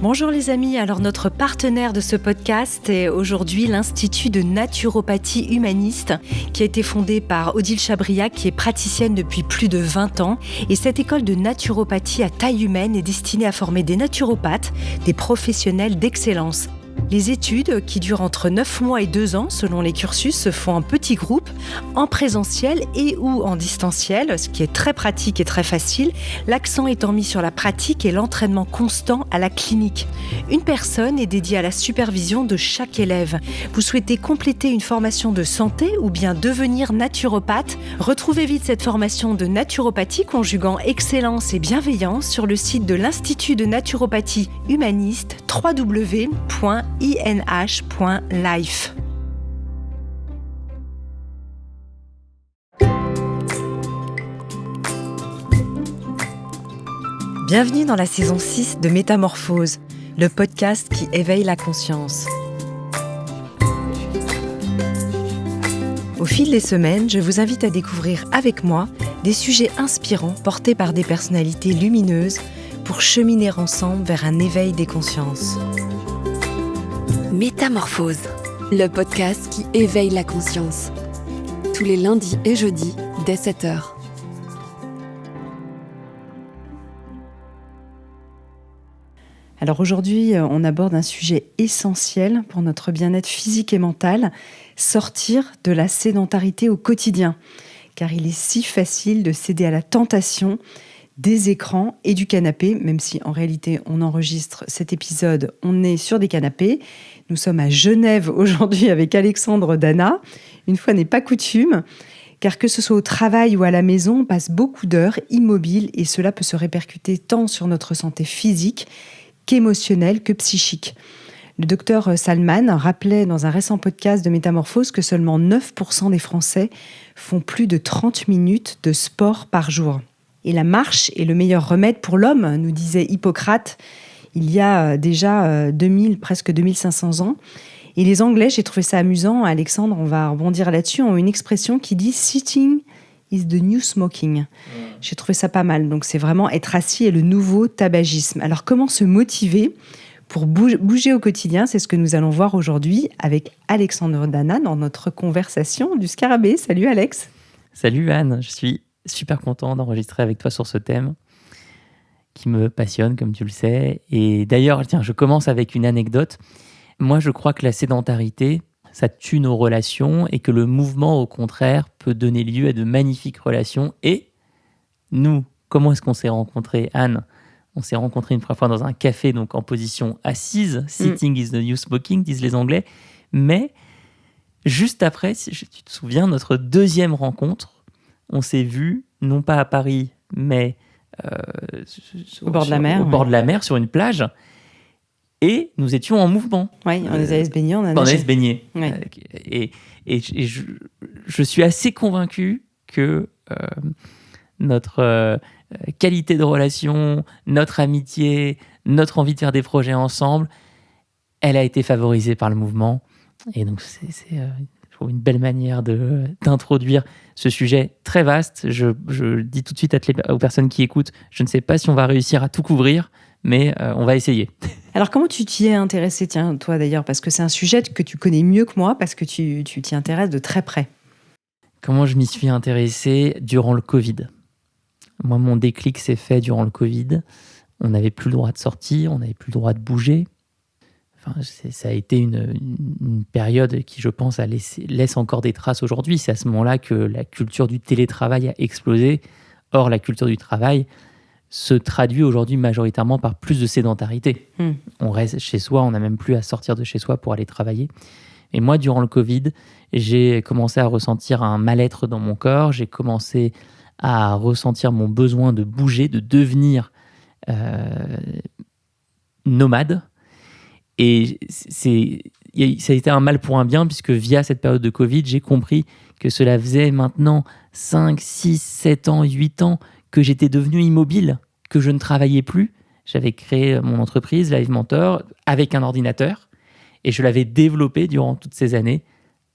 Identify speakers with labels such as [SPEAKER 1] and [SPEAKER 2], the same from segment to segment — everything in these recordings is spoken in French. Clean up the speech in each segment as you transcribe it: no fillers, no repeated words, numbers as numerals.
[SPEAKER 1] Bonjour les amis, alors notre partenaire de ce podcast est aujourd'hui l'Institut de naturopathie humaniste qui a été fondé par Odile Chabriac qui est praticienne depuis plus de 20 ans. Et cette école de naturopathie à taille humaine est destinée à former des naturopathes, des professionnels d'excellence. Les études, qui durent entre 9 mois et 2 ans selon les cursus, se font en petits groupes, en présentiel et ou en distanciel, ce qui est très pratique et très facile, l'accent étant mis sur la pratique et l'entraînement constant à la clinique. Une personne est dédiée à la supervision de chaque élève. Vous souhaitez compléter une formation de santé ou bien devenir naturopathe? Retrouvez vite cette formation de naturopathie conjuguant excellence et bienveillance sur le site de l'Institut de naturopathie humaniste www.inh.life. Bienvenue dans la saison 6 de Métamorphose, le podcast qui éveille la conscience. Au fil des semaines, je vous invite à découvrir avec moi des sujets inspirants portés par des personnalités lumineuses pour cheminer ensemble vers un éveil des consciences.
[SPEAKER 2] Métamorphose, le podcast qui éveille la conscience. Tous les lundis et jeudis, dès 7h.
[SPEAKER 1] Alors aujourd'hui, on aborde un sujet essentiel pour notre bien-être physique et mental, sortir de la sédentarité au quotidien. Car il est si facile de céder à la tentation des écrans et du canapé, même si en réalité on enregistre cet épisode, on est sur des canapés. Nous sommes à Genève aujourd'hui avec Alexandre Dana. Une fois n'est pas coutume, car que ce soit au travail ou à la maison, on passe beaucoup d'heures immobiles et cela peut se répercuter tant sur notre santé physique qu'émotionnelle que psychique. Le docteur Salman rappelait dans un récent podcast de Métamorphose que seulement 9% des Français font plus de 30 minutes de sport par jour. Et la marche est le meilleur remède pour l'homme, nous disait Hippocrate, il y a déjà presque 2500 ans. Et les Anglais, j'ai trouvé ça amusant, Alexandre, on va rebondir là-dessus, ont une expression qui dit « sitting is the new smoking ». J'ai trouvé ça pas mal, donc c'est vraiment être assis est le nouveau tabagisme. Alors comment se motiver pour bouger au quotidien? C'est ce que nous allons voir aujourd'hui avec Alexandre Dana dans notre conversation du Scarabée. Salut Alex.
[SPEAKER 3] Salut Anne, je suis super content d'enregistrer avec toi sur ce thème qui me passionne, comme tu le sais. Et d'ailleurs, tiens, je commence avec une anecdote. Moi, je crois que la sédentarité, ça tue nos relations et que le mouvement, au contraire, peut donner lieu à de magnifiques relations. Et nous, comment est-ce qu'on s'est rencontrés, Anne? On s'est rencontrés une première fois dans un café, donc en position assise. Sitting is the new smoking, disent les Anglais. Mais juste après, si tu te souviens, notre deuxième rencontre, on s'est vus, non pas à Paris, mais
[SPEAKER 1] au bord de la mer.
[SPEAKER 3] Au bord de la mer, sur une plage. Et nous étions en mouvement.
[SPEAKER 1] Oui, on allait se baigner, on
[SPEAKER 3] allait se baigner.
[SPEAKER 1] Ouais.
[SPEAKER 3] Et je suis assez convaincu que notre qualité de relation, notre amitié, notre envie de faire des projets ensemble, elle a été favorisée par le mouvement. Et donc, c'est je trouve une belle manière d'introduire ce sujet très vaste. Je dis tout de suite aux personnes qui écoutent, je ne sais pas si on va réussir à tout couvrir, mais on va essayer.
[SPEAKER 1] Alors, comment tu t'y es intéressé, tiens, toi d'ailleurs, parce que c'est un sujet que tu connais mieux que moi, parce que tu t'y intéresses de très près.
[SPEAKER 3] Comment je m'y suis intéressé durant le Covid. Moi, mon déclic s'est fait durant le Covid. On n'avait plus le droit de sortir, on n'avait plus le droit de bouger. Enfin, ça a été une période qui, je pense, laisse encore des traces aujourd'hui. C'est à ce moment-là que la culture du télétravail a explosé. Or, la culture du travail se traduit aujourd'hui majoritairement par plus de sédentarité. On reste chez soi, on n'a même plus à sortir de chez soi pour aller travailler. Et moi, durant le Covid, j'ai commencé à ressentir un mal-être dans mon corps. J'ai commencé à ressentir mon besoin de bouger, de devenir nomade. Et ça a été un mal pour un bien, puisque via cette période de Covid, j'ai compris que cela faisait maintenant 5, 6, 7 ans, 8 ans que j'étais devenu immobile, que je ne travaillais plus. J'avais créé mon entreprise, Live Mentor, avec un ordinateur, et je l'avais développé durant toutes ces années,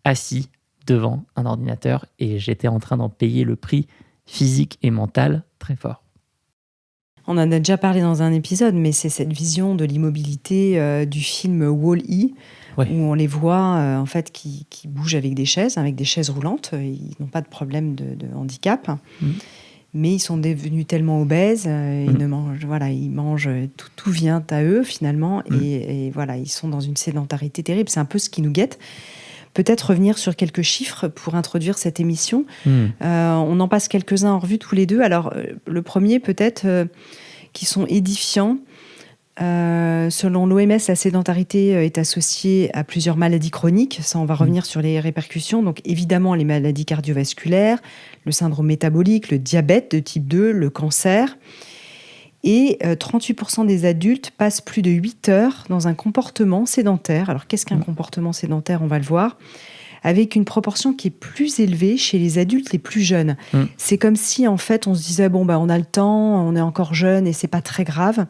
[SPEAKER 3] assis devant un ordinateur, et j'étais en train d'en payer le prix physique et mental très fort.
[SPEAKER 1] On en a déjà parlé dans un épisode, mais c'est cette vision de l'immobilité du film Wall-E,
[SPEAKER 3] Ouais.
[SPEAKER 1] où on les voit en fait qui bougent avec des chaises roulantes. Ils n'ont pas de problème de handicap, mais ils sont devenus tellement obèses, ils mangent, tout vient à eux finalement, et voilà, ils sont dans une sédentarité terrible. C'est un peu ce qui nous guette. Peut-être revenir sur quelques chiffres pour introduire cette émission. On en passe quelques-uns en revue tous les deux. Alors, le premier, peut-être, qui sont édifiants. Selon l'OMS, la sédentarité est associée à plusieurs maladies chroniques. Ça, on va revenir sur les répercussions. Donc, évidemment, les maladies cardiovasculaires, le syndrome métabolique, le diabète de type 2, le cancer. Et 38% des adultes passent plus de 8 heures dans un comportement sédentaire. Alors, qu'est-ce qu'un comportement sédentaire ? On va le voir. Avec une proportion qui est plus élevée chez les adultes les plus jeunes. C'est comme si, en fait, on se disait, on a le temps, on est encore jeune et c'est pas très grave.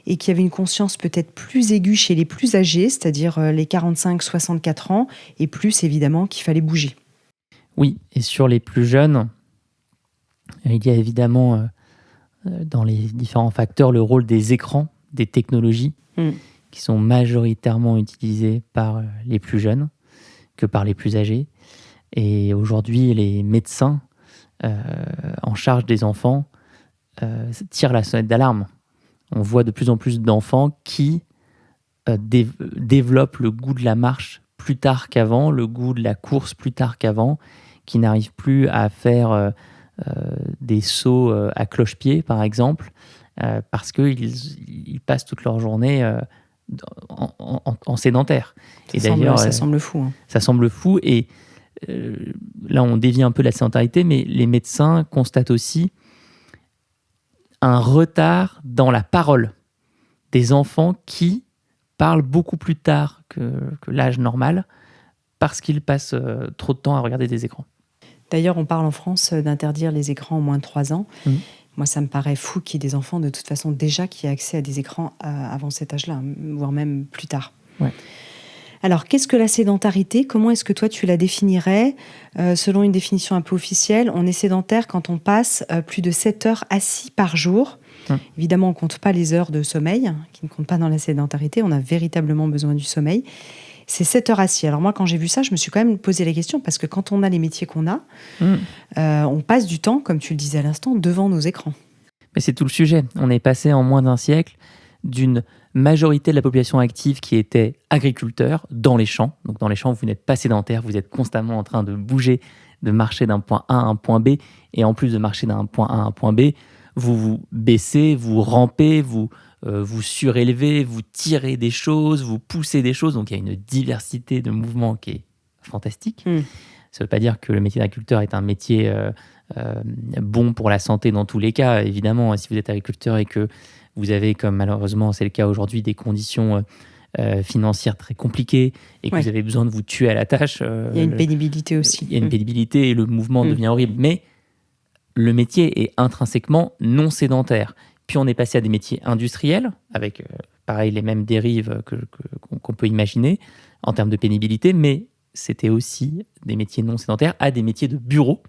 [SPEAKER 1] Et qu'il y avait une conscience peut-être plus aiguë chez les plus âgés, c'est-à-dire les 45-64 ans, et plus, évidemment, qu'il fallait bouger.
[SPEAKER 3] Oui, et sur les plus jeunes, il y a évidemment... dans les différents facteurs, le rôle des écrans, des technologies, qui sont majoritairement utilisés par les plus jeunes que par les plus âgés. Et aujourd'hui, les médecins en charge des enfants tirent la sonnette d'alarme. On voit de plus en plus d'enfants qui développent le goût de la marche plus tard qu'avant, le goût de la course plus tard qu'avant, qui n'arrivent plus à faire... des sauts à cloche-pied, par exemple, parce qu'ils passent toute leur journée en sédentaire.
[SPEAKER 1] Ça semble fou. Hein.
[SPEAKER 3] Ça semble fou, et là, on dévie un peu de la sédentarité, mais les médecins constatent aussi un retard dans la parole des enfants qui parlent beaucoup plus tard que l'âge normal parce qu'ils passent trop de temps à regarder des écrans.
[SPEAKER 1] D'ailleurs, on parle en France d'interdire les écrans en moins de 3 ans. Moi, ça me paraît fou qu'il y ait des enfants, de toute façon, déjà qui aient accès à des écrans avant cet âge-là, voire même plus tard.
[SPEAKER 3] Ouais.
[SPEAKER 1] Alors, qu'est-ce que la sédentarité ? Comment est-ce que toi, tu la définirais ? Selon une définition un peu officielle, on est sédentaire quand on passe plus de 7 heures assis par jour. Évidemment, on ne compte pas les heures de sommeil, qui ne comptent pas dans la sédentarité. On a véritablement besoin du sommeil. C'est 7 heures assis. Alors moi, quand j'ai vu ça, je me suis quand même posé la question, parce que quand on a les métiers qu'on a, on passe du temps, comme tu le disais à l'instant, devant nos écrans.
[SPEAKER 3] Mais c'est tout le sujet. On est passé en moins d'un siècle d'une majorité de la population active qui était agriculteur dans les champs. Donc dans les champs, vous n'êtes pas sédentaire, vous êtes constamment en train de bouger, de marcher d'un point A à un point B. Et en plus de marcher d'un point A à un point B, vous vous baissez, vous rampez, vous surélevez, vous tirez des choses, vous poussez des choses. Donc il y a une diversité de mouvements qui est fantastique. Ça ne veut pas dire que le métier d'agriculteur est un métier bon pour la santé dans tous les cas. Évidemment, si vous êtes agriculteur et que vous avez, comme malheureusement c'est le cas aujourd'hui, des conditions financières très compliquées et que vous avez besoin de vous tuer à la tâche...
[SPEAKER 1] il y a une pénibilité aussi.
[SPEAKER 3] Il y a une pénibilité et le mouvement devient horrible. Mais le métier est intrinsèquement non sédentaire. Puis on est passé à des métiers industriels, avec pareil les mêmes dérives qu'on peut imaginer en termes de pénibilité, mais c'était aussi des métiers non sédentaires à des métiers de bureau,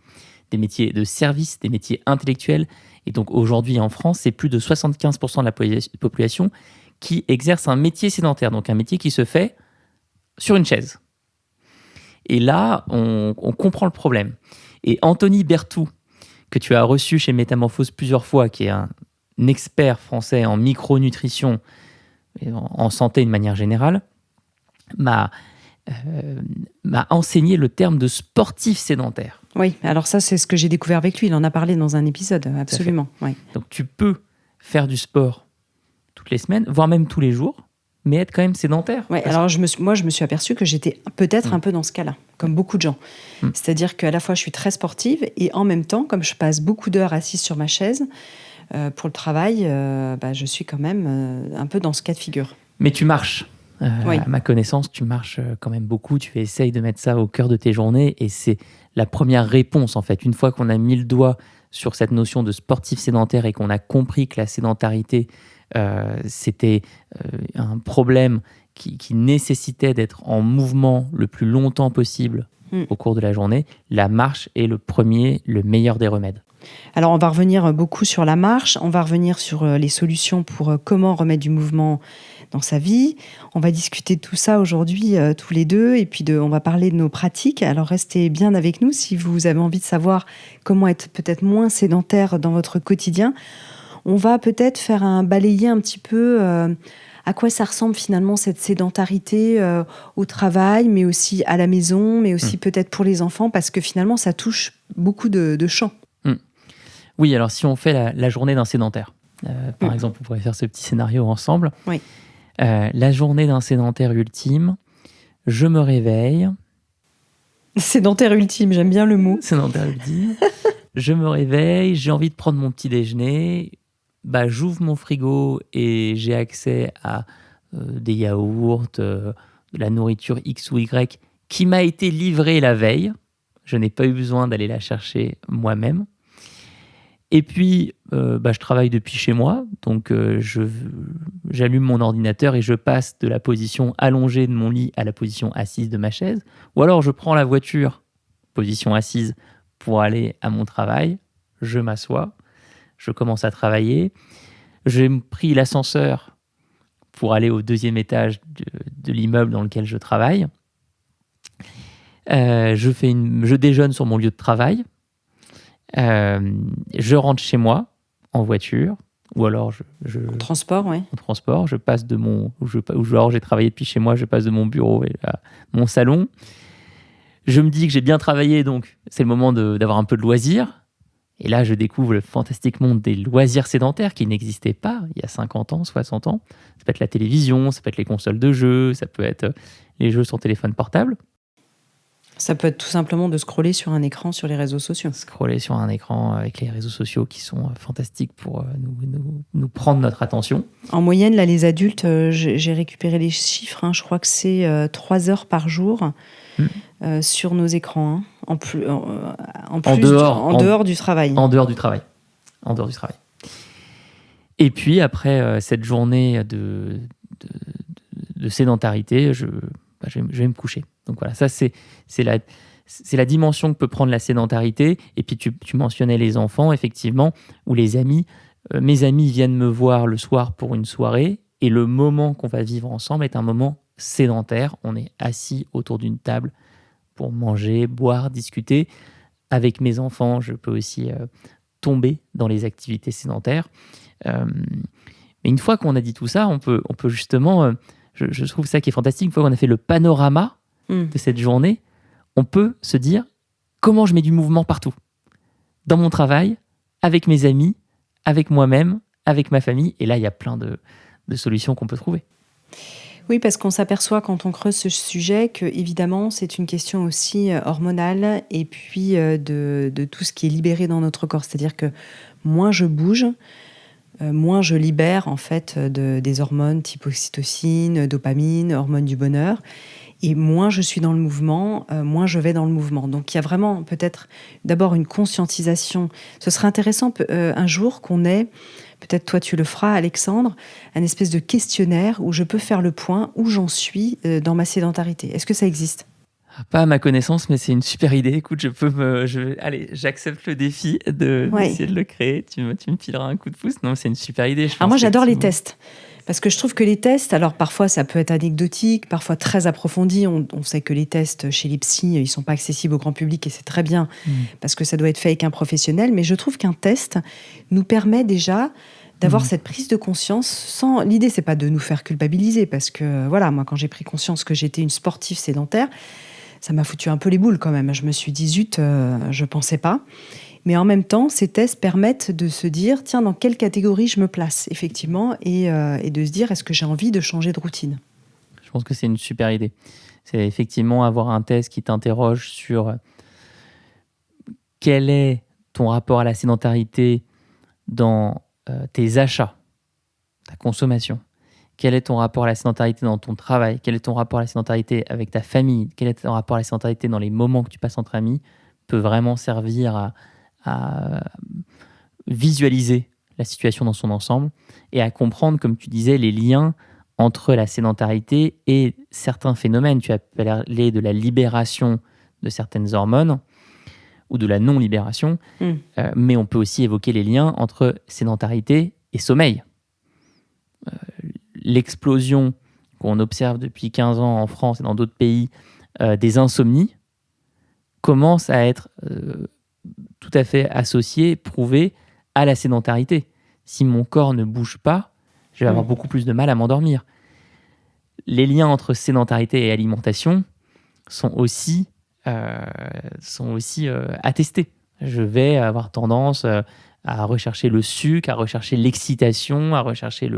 [SPEAKER 3] des métiers de service, des métiers intellectuels. Et donc aujourd'hui en France, c'est plus de 75% de la population qui exerce un métier sédentaire, donc un métier qui se fait sur une chaise. Et là, on comprend le problème. Et Anthony Berthoud, que tu as reçu chez Métamorphose plusieurs fois, qui est un expert français en micronutrition et en santé de manière générale, m'a enseigné le terme de sportif sédentaire.
[SPEAKER 1] Oui, alors ça, c'est ce que j'ai découvert avec lui. Il en a parlé dans un épisode, absolument. Oui.
[SPEAKER 3] Donc tu peux faire du sport toutes les semaines, voire même tous les jours, mais être quand même sédentaire.
[SPEAKER 1] Ouais, alors je me suis aperçue que j'étais peut-être un peu dans ce cas-là, comme beaucoup de gens. C'est-à-dire qu'à la fois, je suis très sportive et en même temps, comme je passe beaucoup d'heures assise sur ma chaise pour le travail, je suis quand même un peu dans ce cas de figure.
[SPEAKER 3] Mais tu marches. À ma connaissance, tu marches quand même beaucoup. Tu essayes de mettre ça au cœur de tes journées et c'est la première réponse, en fait. Une fois qu'on a mis le doigt sur cette notion de sportif sédentaire et qu'on a compris que la sédentarité, c'était un problème qui nécessitait d'être en mouvement le plus longtemps possible au cours de la journée, la marche est le meilleur des remèdes.
[SPEAKER 1] Alors, on va revenir beaucoup sur la marche, on va revenir sur les solutions pour comment remettre du mouvement dans sa vie. On va discuter de tout ça aujourd'hui tous les deux et puis on va parler de nos pratiques. Alors, restez bien avec nous si vous avez envie de savoir comment être peut-être moins sédentaire dans votre quotidien. On va peut-être balayer un petit peu à quoi ça ressemble finalement cette sédentarité au travail, mais aussi à la maison, mais aussi peut-être pour les enfants, parce que finalement, ça touche beaucoup de champs.
[SPEAKER 3] Oui, alors si on fait la journée d'un sédentaire, par exemple, on pourrait faire ce petit scénario ensemble.
[SPEAKER 1] Oui.
[SPEAKER 3] La journée d'un sédentaire ultime, je me réveille.
[SPEAKER 1] Sédentaire ultime, j'aime bien le mot.
[SPEAKER 3] Sédentaire ultime. Je me réveille, j'ai envie de prendre mon petit déjeuner. J'ouvre mon frigo et j'ai accès à des yaourts, de la nourriture X ou Y qui m'a été livrée la veille. Je n'ai pas eu besoin d'aller la chercher moi-même. Et puis, je travaille depuis chez moi, donc j'allume mon ordinateur et je passe de la position allongée de mon lit à la position assise de ma chaise. Ou alors, je prends la voiture, position assise, pour aller à mon travail. Je m'assois, je commence à travailler. J'ai pris l'ascenseur pour aller au 2e étage de l'immeuble dans lequel je travaille. Je déjeune sur mon lieu de travail. Je rentre chez moi en voiture ou alors
[SPEAKER 1] en transport, oui.
[SPEAKER 3] En transport, je passe de alors j'ai travaillé depuis chez moi, je passe de mon bureau à mon salon. Je me dis que j'ai bien travaillé, donc c'est le moment d'avoir un peu de loisirs. Et là, je découvre le fantastique monde des loisirs sédentaires qui n'existaient pas il y a 50 ans, 60 ans. Ça peut être la télévision, ça peut être les consoles de jeux, ça peut être les jeux sur téléphone portable.
[SPEAKER 1] Ça peut être tout simplement de scroller sur un écran sur les réseaux sociaux.
[SPEAKER 3] Scroller sur un écran avec les réseaux sociaux qui sont fantastiques pour nous prendre notre attention.
[SPEAKER 1] En moyenne, là, les adultes, j'ai récupéré les chiffres, je crois que c'est 3 heures par jour sur nos écrans, en dehors du travail.
[SPEAKER 3] En dehors du travail. Et puis, après cette journée de sédentarité, je vais me coucher. Donc voilà, ça c'est la dimension que peut prendre la sédentarité. Et puis tu mentionnais les enfants, effectivement, ou les amis. Mes amis viennent me voir le soir pour une soirée et le moment qu'on va vivre ensemble est un moment sédentaire. On est assis autour d'une table pour manger, boire, discuter. Avec mes enfants, je peux aussi tomber dans les activités sédentaires. Mais une fois qu'on a dit tout ça, on peut justement... je trouve ça qui est fantastique. Une fois qu'on a fait le panorama de cette journée, on peut se dire comment je mets du mouvement partout. Dans mon travail, avec mes amis, avec moi-même, avec ma famille. Et là, il y a plein de solutions qu'on peut trouver.
[SPEAKER 1] Oui, parce qu'on s'aperçoit quand on creuse ce sujet que, évidemment, c'est une question aussi hormonale et puis de tout ce qui est libéré dans notre corps. C'est-à-dire que moins je bouge, moins je libère en fait des hormones type oxytocine, dopamine, hormones du bonheur. Et moins je suis dans le mouvement, moins je vais dans le mouvement. Donc il y a vraiment peut-être d'abord une conscientisation. Ce serait intéressant un jour qu'on ait, peut-être toi tu le feras Alexandre, un espèce de questionnaire où je peux faire le point où j'en suis dans ma sédentarité. Est-ce que ça existe ?
[SPEAKER 3] Pas à ma connaissance, mais c'est une super idée. Écoute, allez, j'accepte le défi d'essayer de le créer. Tu me fileras un coup de pouce. Non, c'est une super idée.
[SPEAKER 1] Alors moi, j'adore les tests. Parce que je trouve que les tests, alors parfois ça peut être anecdotique, parfois très approfondi. On sait que les tests chez les psys, ils ne sont pas accessibles au grand public et c'est très bien parce que ça doit être fait avec un professionnel. Mais je trouve qu'un test nous permet déjà d'avoir cette prise de conscience L'idée, c'est pas de nous faire culpabiliser parce que, voilà, moi, quand j'ai pris conscience que j'étais une sportive sédentaire, ça m'a foutu un peu les boules quand même. Je me suis dit, zut, je pensais pas. Mais en même temps, ces tests permettent de se dire, tiens, dans quelle catégorie je me place, effectivement, et de se dire, est-ce que j'ai envie de changer de routine ?
[SPEAKER 3] Je pense que c'est une super idée. C'est effectivement avoir un test qui t'interroge sur quel est ton rapport à la sédentarité dans tes achats, ta consommation. Quel est ton rapport à la sédentarité dans ton travail ? Quel est ton rapport à la sédentarité avec ta famille ? Quel est ton rapport à la sédentarité dans les moments que tu passes entre amis ? Peut vraiment servir à visualiser la situation dans son ensemble et à comprendre, comme tu disais, les liens entre la sédentarité et certains phénomènes. Tu as parlé de la libération de certaines hormones ou de la non-libération, mais on peut aussi évoquer les liens entre sédentarité et sommeil. L'explosion qu'on observe depuis 15 ans en France et dans d'autres pays des insomnies commence à être tout à fait associée, prouvée à la sédentarité. Si mon corps ne bouge pas, je vais avoir beaucoup plus de mal à m'endormir. Les liens entre sédentarité et alimentation sont aussi attestés. Je vais avoir tendance à rechercher le sucre, à rechercher l'excitation, à rechercher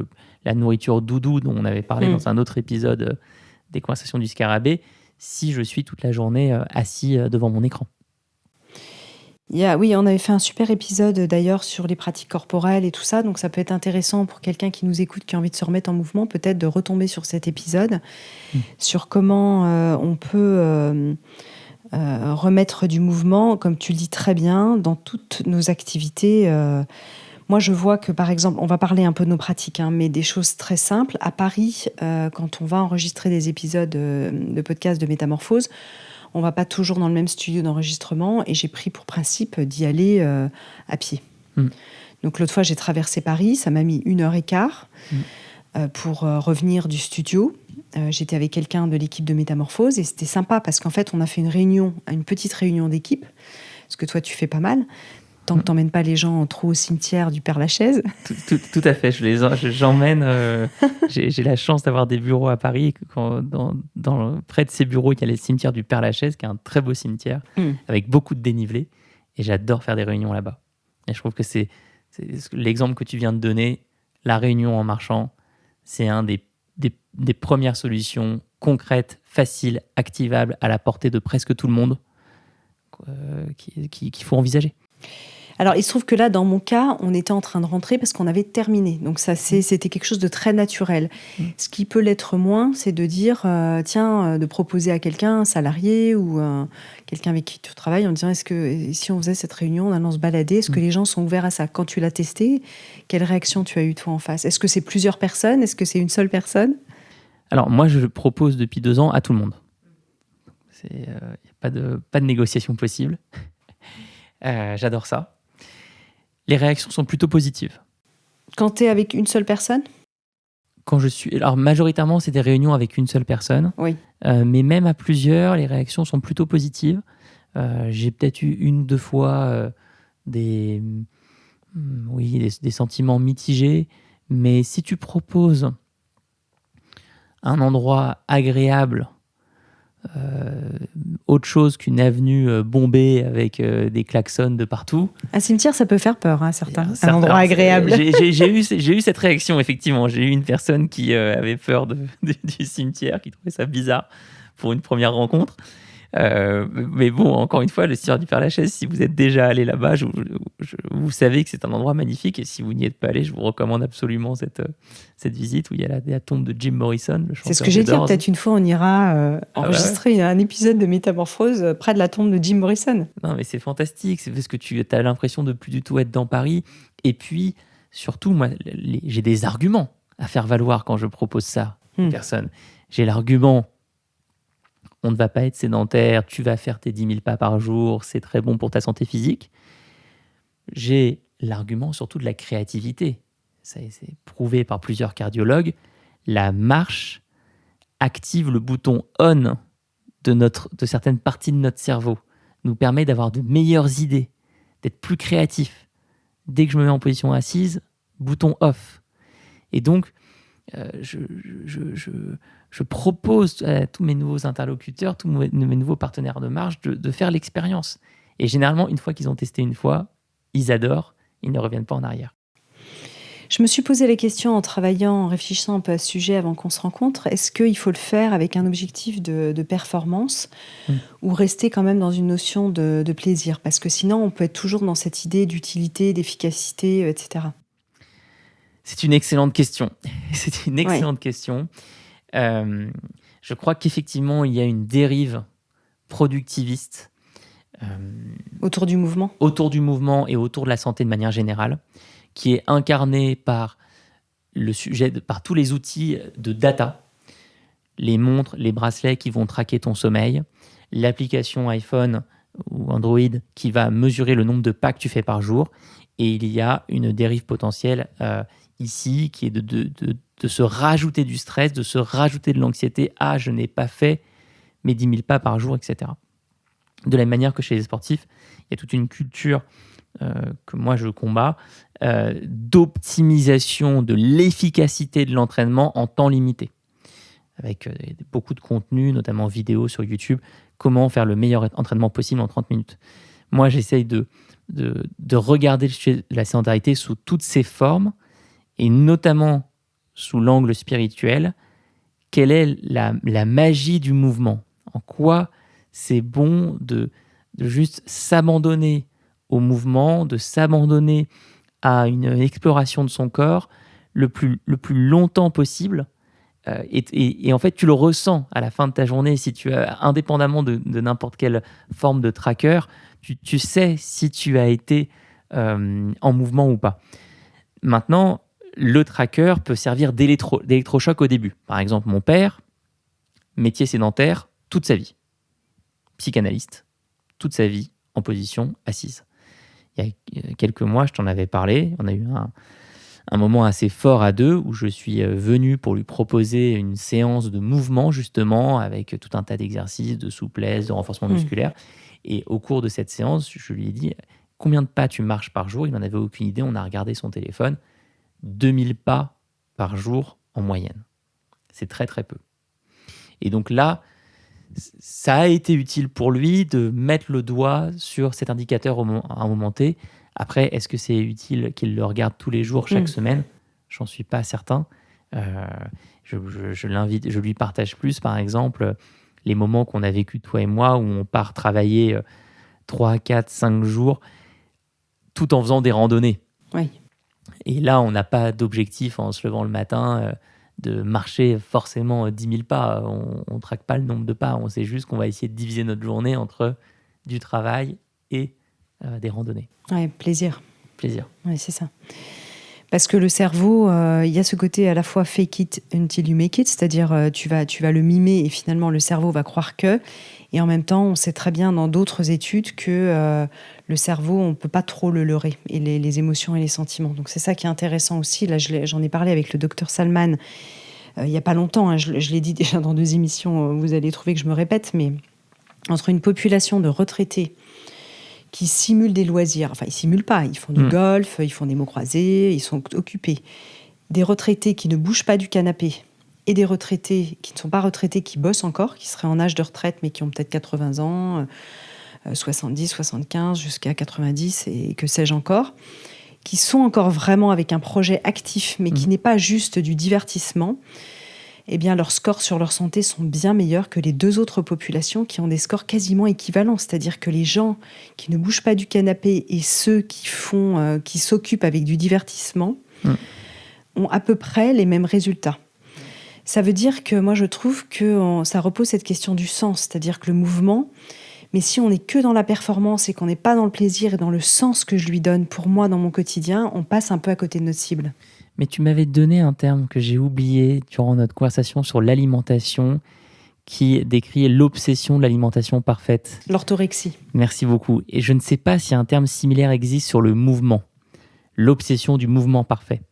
[SPEAKER 3] la nourriture doudou dont on avait parlé dans un autre épisode des Conversations du Scarabée, si je suis toute la journée assis devant mon écran.
[SPEAKER 1] Oui, on avait fait un super épisode d'ailleurs sur les pratiques corporelles et tout ça, donc ça peut être intéressant pour quelqu'un qui nous écoute, qui a envie de se remettre en mouvement, peut-être de retomber sur cet épisode, sur comment on peut remettre du mouvement, comme tu le dis très bien, dans toutes nos activités. Moi, je vois que, par exemple, on va parler un peu de nos pratiques, mais des choses très simples. À Paris, quand on va enregistrer des épisodes de podcast de Métamorphose, on ne va pas toujours dans le même studio d'enregistrement et j'ai pris pour principe d'y aller à pied. Donc l'autre fois, j'ai traversé Paris, ça m'a mis 1h15 pour revenir du studio. J'étais avec quelqu'un de l'équipe de Métamorphose et c'était sympa parce qu'en fait, on a fait une petite réunion d'équipe, ce que toi, tu fais pas mal. Tant que tu n'emmènes pas les gens trop au cimetière du Père-Lachaise.
[SPEAKER 3] Tout à fait, j'emmène. J'ai la chance d'avoir des bureaux à Paris. Près de ces bureaux, il y a le cimetière du Père-Lachaise, qui est un très beau cimetière, avec beaucoup de dénivelé. Et j'adore faire des réunions là-bas. Et je trouve que c'est l'exemple que tu viens de donner, la réunion en marchant, c'est un des premières solutions concrètes, faciles, activables, à la portée de presque tout le monde, qu'il faut envisager.
[SPEAKER 1] Alors, il se trouve que là, dans mon cas, on était en train de rentrer parce qu'on avait terminé. Donc, c'était quelque chose de très naturel. Ce qui peut l'être moins, c'est de dire, de proposer à quelqu'un, un salarié ou quelqu'un avec qui tu travailles, en disant, est-ce que si on faisait cette réunion, en allant se balader, est-ce que les gens sont ouverts à ça? Quand tu l'as testé, quelle réaction tu as eu, toi, en face? Est-ce que c'est plusieurs personnes? Est-ce que c'est une seule personne?
[SPEAKER 3] Alors, moi, je le propose depuis 2 ans à tout le monde. Il n'y a pas de négociation possible. J'adore ça. Les réactions sont plutôt positives.
[SPEAKER 1] Quand tu es avec une seule personne?
[SPEAKER 3] Alors, majoritairement, c'est des réunions avec une seule personne.
[SPEAKER 1] Oui.
[SPEAKER 3] Mais même à plusieurs, les réactions sont plutôt positives. J'ai peut-être eu 1-2 fois des sentiments mitigés. Mais si tu proposes un endroit agréable, autre chose qu'une avenue bombée avec des klaxons de partout.
[SPEAKER 1] Un cimetière, ça peut faire peur, certains. Un endroit agréable.
[SPEAKER 3] J'ai eu cette réaction, effectivement. J'ai eu une personne qui avait peur du cimetière, qui trouvait ça bizarre pour une première rencontre. Mais bon, encore une fois, le cimetière du Père-Lachaise, si vous êtes déjà allé là-bas, vous savez que c'est un endroit magnifique. Et si vous n'y êtes pas allé, je vous recommande absolument cette visite où il y a la tombe de Jim Morrison, le chanteur.
[SPEAKER 1] C'est ce que j'ai dit. Peut-être une fois, on ira enregistrer un épisode de Métamorphose près de la tombe de Jim Morrison.
[SPEAKER 3] Non, mais c'est fantastique. C'est parce que tu as l'impression de plus du tout être dans Paris. Et puis, surtout, moi, j'ai des arguments à faire valoir quand je propose ça aux personnes. J'ai l'argument: on ne va pas être sédentaire, tu vas faire tes 10 000 pas par jour, c'est très bon pour ta santé physique. J'ai l'argument surtout de la créativité. C'est prouvé par plusieurs cardiologues. La marche active le bouton on de certaines parties de notre cerveau, nous permet d'avoir de meilleures idées, d'être plus créatif. Dès que je me mets en position assise, bouton off. Et donc, je propose à tous mes nouveaux interlocuteurs, tous mes nouveaux partenaires de marche de faire l'expérience. Et généralement, une fois qu'ils ont testé une fois, ils adorent, ils ne reviennent pas en arrière.
[SPEAKER 1] Je me suis posé la question en réfléchissant un peu à ce sujet avant qu'on se rencontre. Est-ce qu'il faut le faire avec un objectif de performance ou rester quand même dans une notion de plaisir? Parce que sinon, on peut être toujours dans cette idée d'utilité, d'efficacité, etc.
[SPEAKER 3] C'est une excellente question. Question. Je crois qu'effectivement, il y a une dérive productiviste
[SPEAKER 1] autour du mouvement.
[SPEAKER 3] Autour du mouvement et autour de la santé de manière générale, qui est incarnée par le sujet par tous les outils de data, les montres, les bracelets qui vont traquer ton sommeil, l'application iPhone ou Android qui va mesurer le nombre de pas que tu fais par jour. Et il y a une dérive potentielle ici qui est de se rajouter du stress, de se rajouter de l'anxiété. Ah, je n'ai pas fait mes 10 000 pas par jour, etc. De la même manière que chez les sportifs, il y a toute une culture que moi je combats, d'optimisation de l'efficacité de l'entraînement en temps limité. Avec beaucoup de contenu, notamment vidéo sur YouTube, comment faire le meilleur entraînement possible en 30 minutes. Moi, j'essaye de regarder la sédentarité sous toutes ses formes, et notamment sous l'angle spirituel. Quelle est la magie du mouvement? En quoi c'est bon de juste s'abandonner au mouvement, de s'abandonner à une exploration de son corps le plus longtemps possible. Et en fait, tu le ressens à la fin de ta journée, si tu as, indépendamment de n'importe quelle forme de tracker, tu sais si tu as été en mouvement ou pas. Maintenant, le tracker peut servir d'électrochoc au début. Par exemple, mon père, métier sédentaire, toute sa vie. Psychanalyste, toute sa vie en position assise. Il y a quelques mois, je t'en avais parlé, on a eu un moment assez fort à deux où je suis venu pour lui proposer une séance de mouvement, justement, avec tout un tas d'exercices, de souplesse, de renforcement musculaire. Et au cours de cette séance, je lui ai dit « Combien de pas tu marches par jour ?» Il n'en avait aucune idée, on a regardé son téléphone. 2000 pas par jour en moyenne. C'est très, très peu. Et donc là, ça a été utile pour lui de mettre le doigt sur cet indicateur à un moment T. Après, est-ce que c'est utile qu'il le regarde tous les jours, chaque semaine? J'en suis pas certain. Je lui partage plus, par exemple, les moments qu'on a vécu, toi et moi, où on part travailler 3, 4, 5 jours, tout en faisant des randonnées.
[SPEAKER 1] Oui.
[SPEAKER 3] Et là, on n'a pas d'objectif en se levant le matin de marcher forcément 10 000 pas. On ne traque pas le nombre de pas. On sait juste qu'on va essayer de diviser notre journée entre du travail et des randonnées.
[SPEAKER 1] Ouais, plaisir.
[SPEAKER 3] Plaisir.
[SPEAKER 1] Oui, c'est ça. Parce que le cerveau, il y a ce côté à la fois fake it until you make it, c'est-à-dire tu vas le mimer et finalement le cerveau va croire que. Et en même temps, on sait très bien dans d'autres études que le cerveau, on ne peut pas trop le leurrer, et les émotions et les sentiments. Donc c'est ça qui est intéressant aussi. Là, j'en ai parlé avec le docteur Salman il n'y a pas longtemps. Hein, je l'ai dit déjà dans 2 émissions, vous allez trouver que je me répète, mais entre une population de retraités qui simulent des loisirs, enfin ils simulent pas, ils font du golf, ils font des mots croisés, ils sont occupés. Des retraités qui ne bougent pas du canapé et des retraités qui ne sont pas retraités, qui bossent encore, qui seraient en âge de retraite mais qui ont peut-être 80 ans, 70, 75, jusqu'à 90 et que sais-je encore, qui sont encore vraiment avec un projet actif mais qui n'est pas juste du divertissement, eh bien leurs scores sur leur santé sont bien meilleurs que les 2 autres populations qui ont des scores quasiment équivalents. C'est-à-dire que les gens qui ne bougent pas du canapé et ceux qui s'occupent avec du divertissement ont à peu près les mêmes résultats. Ça veut dire que moi je trouve que ça repose cette question du sens, c'est-à-dire que le mouvement, mais si on n'est que dans la performance et qu'on n'est pas dans le plaisir et dans le sens que je lui donne pour moi dans mon quotidien, on passe un peu à côté de notre cible.
[SPEAKER 3] Mais tu m'avais donné un terme que j'ai oublié durant notre conversation sur l'alimentation, qui décrit l'obsession de l'alimentation parfaite.
[SPEAKER 1] L'orthorexie.
[SPEAKER 3] Merci beaucoup. Et je ne sais pas si un terme similaire existe sur le mouvement. L'obsession du mouvement parfait.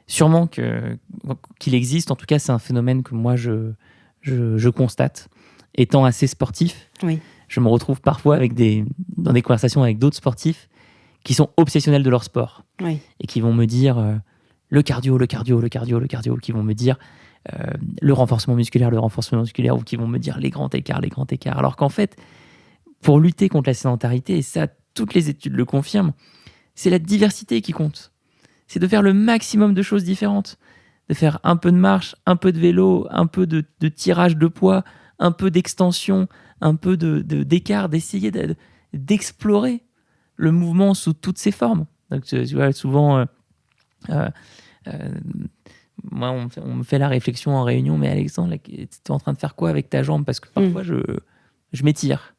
[SPEAKER 3] Sûrement qu'il existe. En tout cas, c'est un phénomène que moi, je constate. Étant assez sportif, je me retrouve parfois dans des conversations avec d'autres sportifs qui sont obsessionnels de leur sport. Et qui vont me dire... le cardio, qui vont me dire le renforcement musculaire, ou qui vont me dire les grands écarts. Alors qu'en fait, pour lutter contre la sédentarité, et ça, toutes les études le confirment, c'est la diversité qui compte. C'est de faire le maximum de choses différentes. De faire un peu de marche, un peu de vélo, un peu de tirage de poids, un peu d'extension, un peu d'écart, d'essayer d'explorer le mouvement sous toutes ses formes. Donc, tu vois, souvent... moi, on me fait la réflexion en réunion, mais Alexandre, tu es en train de faire quoi avec ta jambe? Parce que parfois, je m'étire.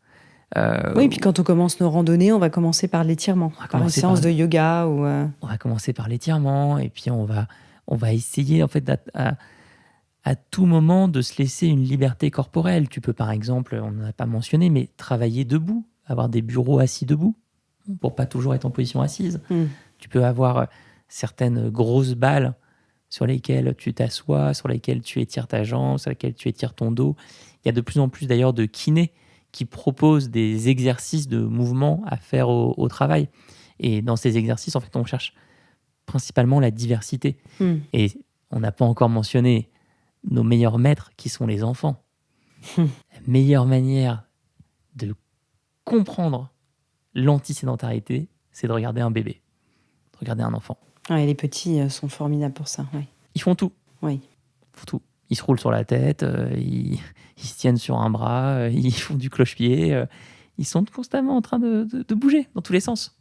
[SPEAKER 1] Oui, et puis quand on commence nos randonnées, on va commencer par l'étirement, par une séance de yoga. On
[SPEAKER 3] va commencer par l'étirement, et puis on va on va essayer en fait à tout moment de se laisser une liberté corporelle. Tu peux par exemple, on n'en a pas mentionné, mais travailler debout, avoir des bureaux assis debout, pour pas toujours être en position assise. Tu peux avoir certaines grosses balles sur lesquelles tu t'assois, sur lesquelles tu étires ta jambe, sur lesquelles tu étires ton dos. Il y a de plus en plus d'ailleurs de kinés qui proposent des exercices de mouvement à faire au travail. Et dans ces exercices, en fait, on cherche principalement la diversité. Et on n'a pas encore mentionné nos meilleurs maîtres qui sont les enfants. La meilleure manière de comprendre l'antisédentarité, c'est de regarder un bébé, de regarder un enfant.
[SPEAKER 1] Ouais, les petits sont formidables pour ça. Ouais.
[SPEAKER 3] Ils font tout.
[SPEAKER 1] Oui.
[SPEAKER 3] Ils font tout. Ils se roulent sur la tête, ils se tiennent sur un bras, ils font du cloche-pied. Ils sont constamment en train de bouger dans tous les sens.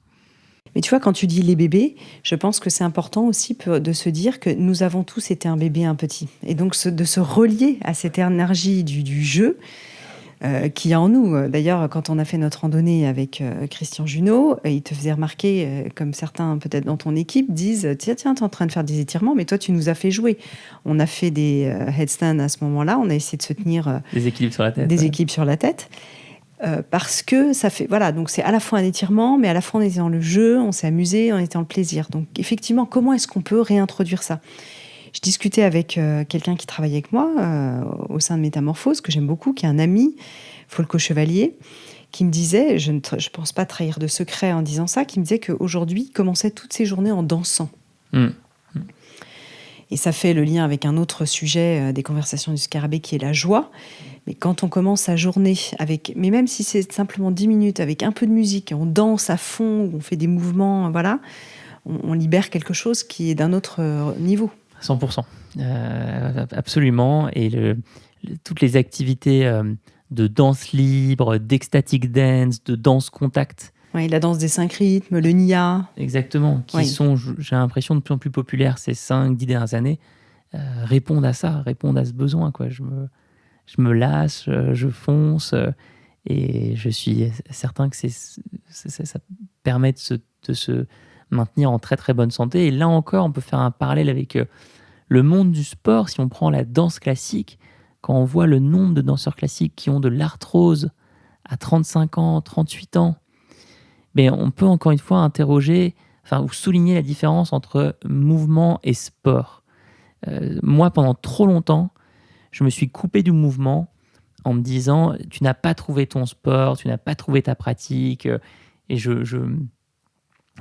[SPEAKER 1] Mais tu vois, quand tu dis les bébés, je pense que c'est important aussi de se dire que nous avons tous été un bébé, un petit. Et donc de se relier à cette énergie du jeu qu'il y a en nous. D'ailleurs, quand on a fait notre randonnée avec Christian Junot, il te faisait remarquer, comme certains peut-être dans ton équipe disent « Tiens, t'es en train de faire des étirements, mais toi, tu nous as fait jouer. » On a fait des headstands à ce moment-là, on a essayé de se tenir
[SPEAKER 3] des équilibres sur la tête.
[SPEAKER 1] Des équilibres sur la tête. Parce que ça fait... Voilà, donc c'est à la fois un étirement, mais à la fois on était dans le jeu, on s'est amusé, on était dans le plaisir. Donc effectivement, comment est-ce qu'on peut réintroduire ça ? Je discutais avec quelqu'un qui travaille avec moi au sein de Métamorphose, que j'aime beaucoup, qui est un ami, Folco Chevalier, qui me disait, je ne pense pas trahir de secret en disant ça, qui me disait qu'aujourd'hui, il commençait toutes ses journées en dansant. Et ça fait le lien avec un autre sujet des conversations du Scarabée, qui est la joie. Mais quand on commence sa journée avec, mais même si c'est simplement 10 minutes, avec un peu de musique, on danse à fond, on fait des mouvements, voilà, on libère quelque chose qui est d'un autre niveau.
[SPEAKER 3] 100%. Absolument. Et toutes les activités de danse libre, d'ecstatic dance, de danse contact.
[SPEAKER 1] Oui, la danse des 5 rythmes, le Nia.
[SPEAKER 3] Exactement. Qui sont, j'ai l'impression, de plus en plus populaires ces 5-10 dernières années, répondent à ça, répondent à ce besoin, quoi. Je me lasse, je fonce, et je suis certain que ça permet de se maintenir en très très bonne santé. Et là encore, on peut faire un parallèle avec le monde du sport. Si on prend la danse classique, quand on voit le nombre de danseurs classiques qui ont de l'arthrose à 35 ans, 38 ans, mais on peut encore une fois interroger, ou souligner la différence entre mouvement et sport. Moi, pendant trop longtemps, je me suis coupé du mouvement en me disant « tu n'as pas trouvé ton sport, tu n'as pas trouvé ta pratique ». Et je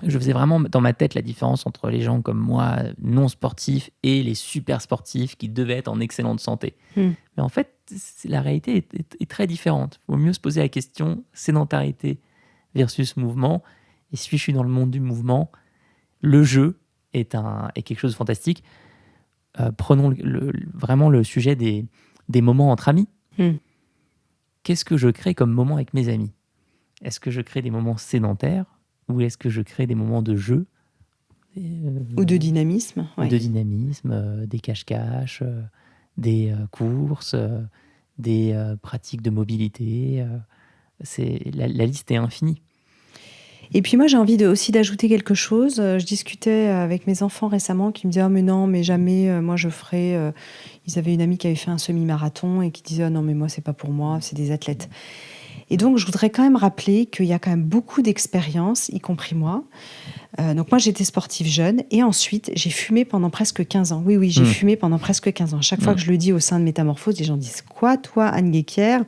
[SPEAKER 3] faisais vraiment dans ma tête la différence entre les gens comme moi, non sportifs, et les super sportifs qui devaient être en excellente santé. Mais en fait, la réalité est très différente. Il vaut mieux se poser la question sédentarité versus mouvement. Et si je suis dans le monde du mouvement, le jeu est quelque chose de fantastique. Prenons vraiment le sujet des moments entre amis. Qu'est-ce que je crée comme moment avec mes amis ? Est-ce que je crée des moments sédentaires ou est-ce que je crée des moments de jeu
[SPEAKER 1] ou de dynamisme,
[SPEAKER 3] de dynamisme, des cache-cache, des courses, des pratiques de mobilité. La liste est infinie.
[SPEAKER 1] Et puis moi, j'ai envie aussi d'ajouter quelque chose. Je discutais avec mes enfants récemment qui me disaient « Ah mais non, mais jamais, moi je ferai... » Ils avaient une amie qui avait fait un semi-marathon et qui disait « Ah non, mais moi, c'est pas pour moi, c'est des athlètes. » Et donc, je voudrais quand même rappeler qu'il y a quand même beaucoup d'expériences, y compris moi. Donc moi, j'étais sportive jeune et ensuite, j'ai fumé pendant presque 15 ans. Oui, j'ai fumé pendant presque 15 ans. À chaque fois que je le dis au sein de Métamorphose, les gens disent « Quoi, toi, Anne Guéquière ?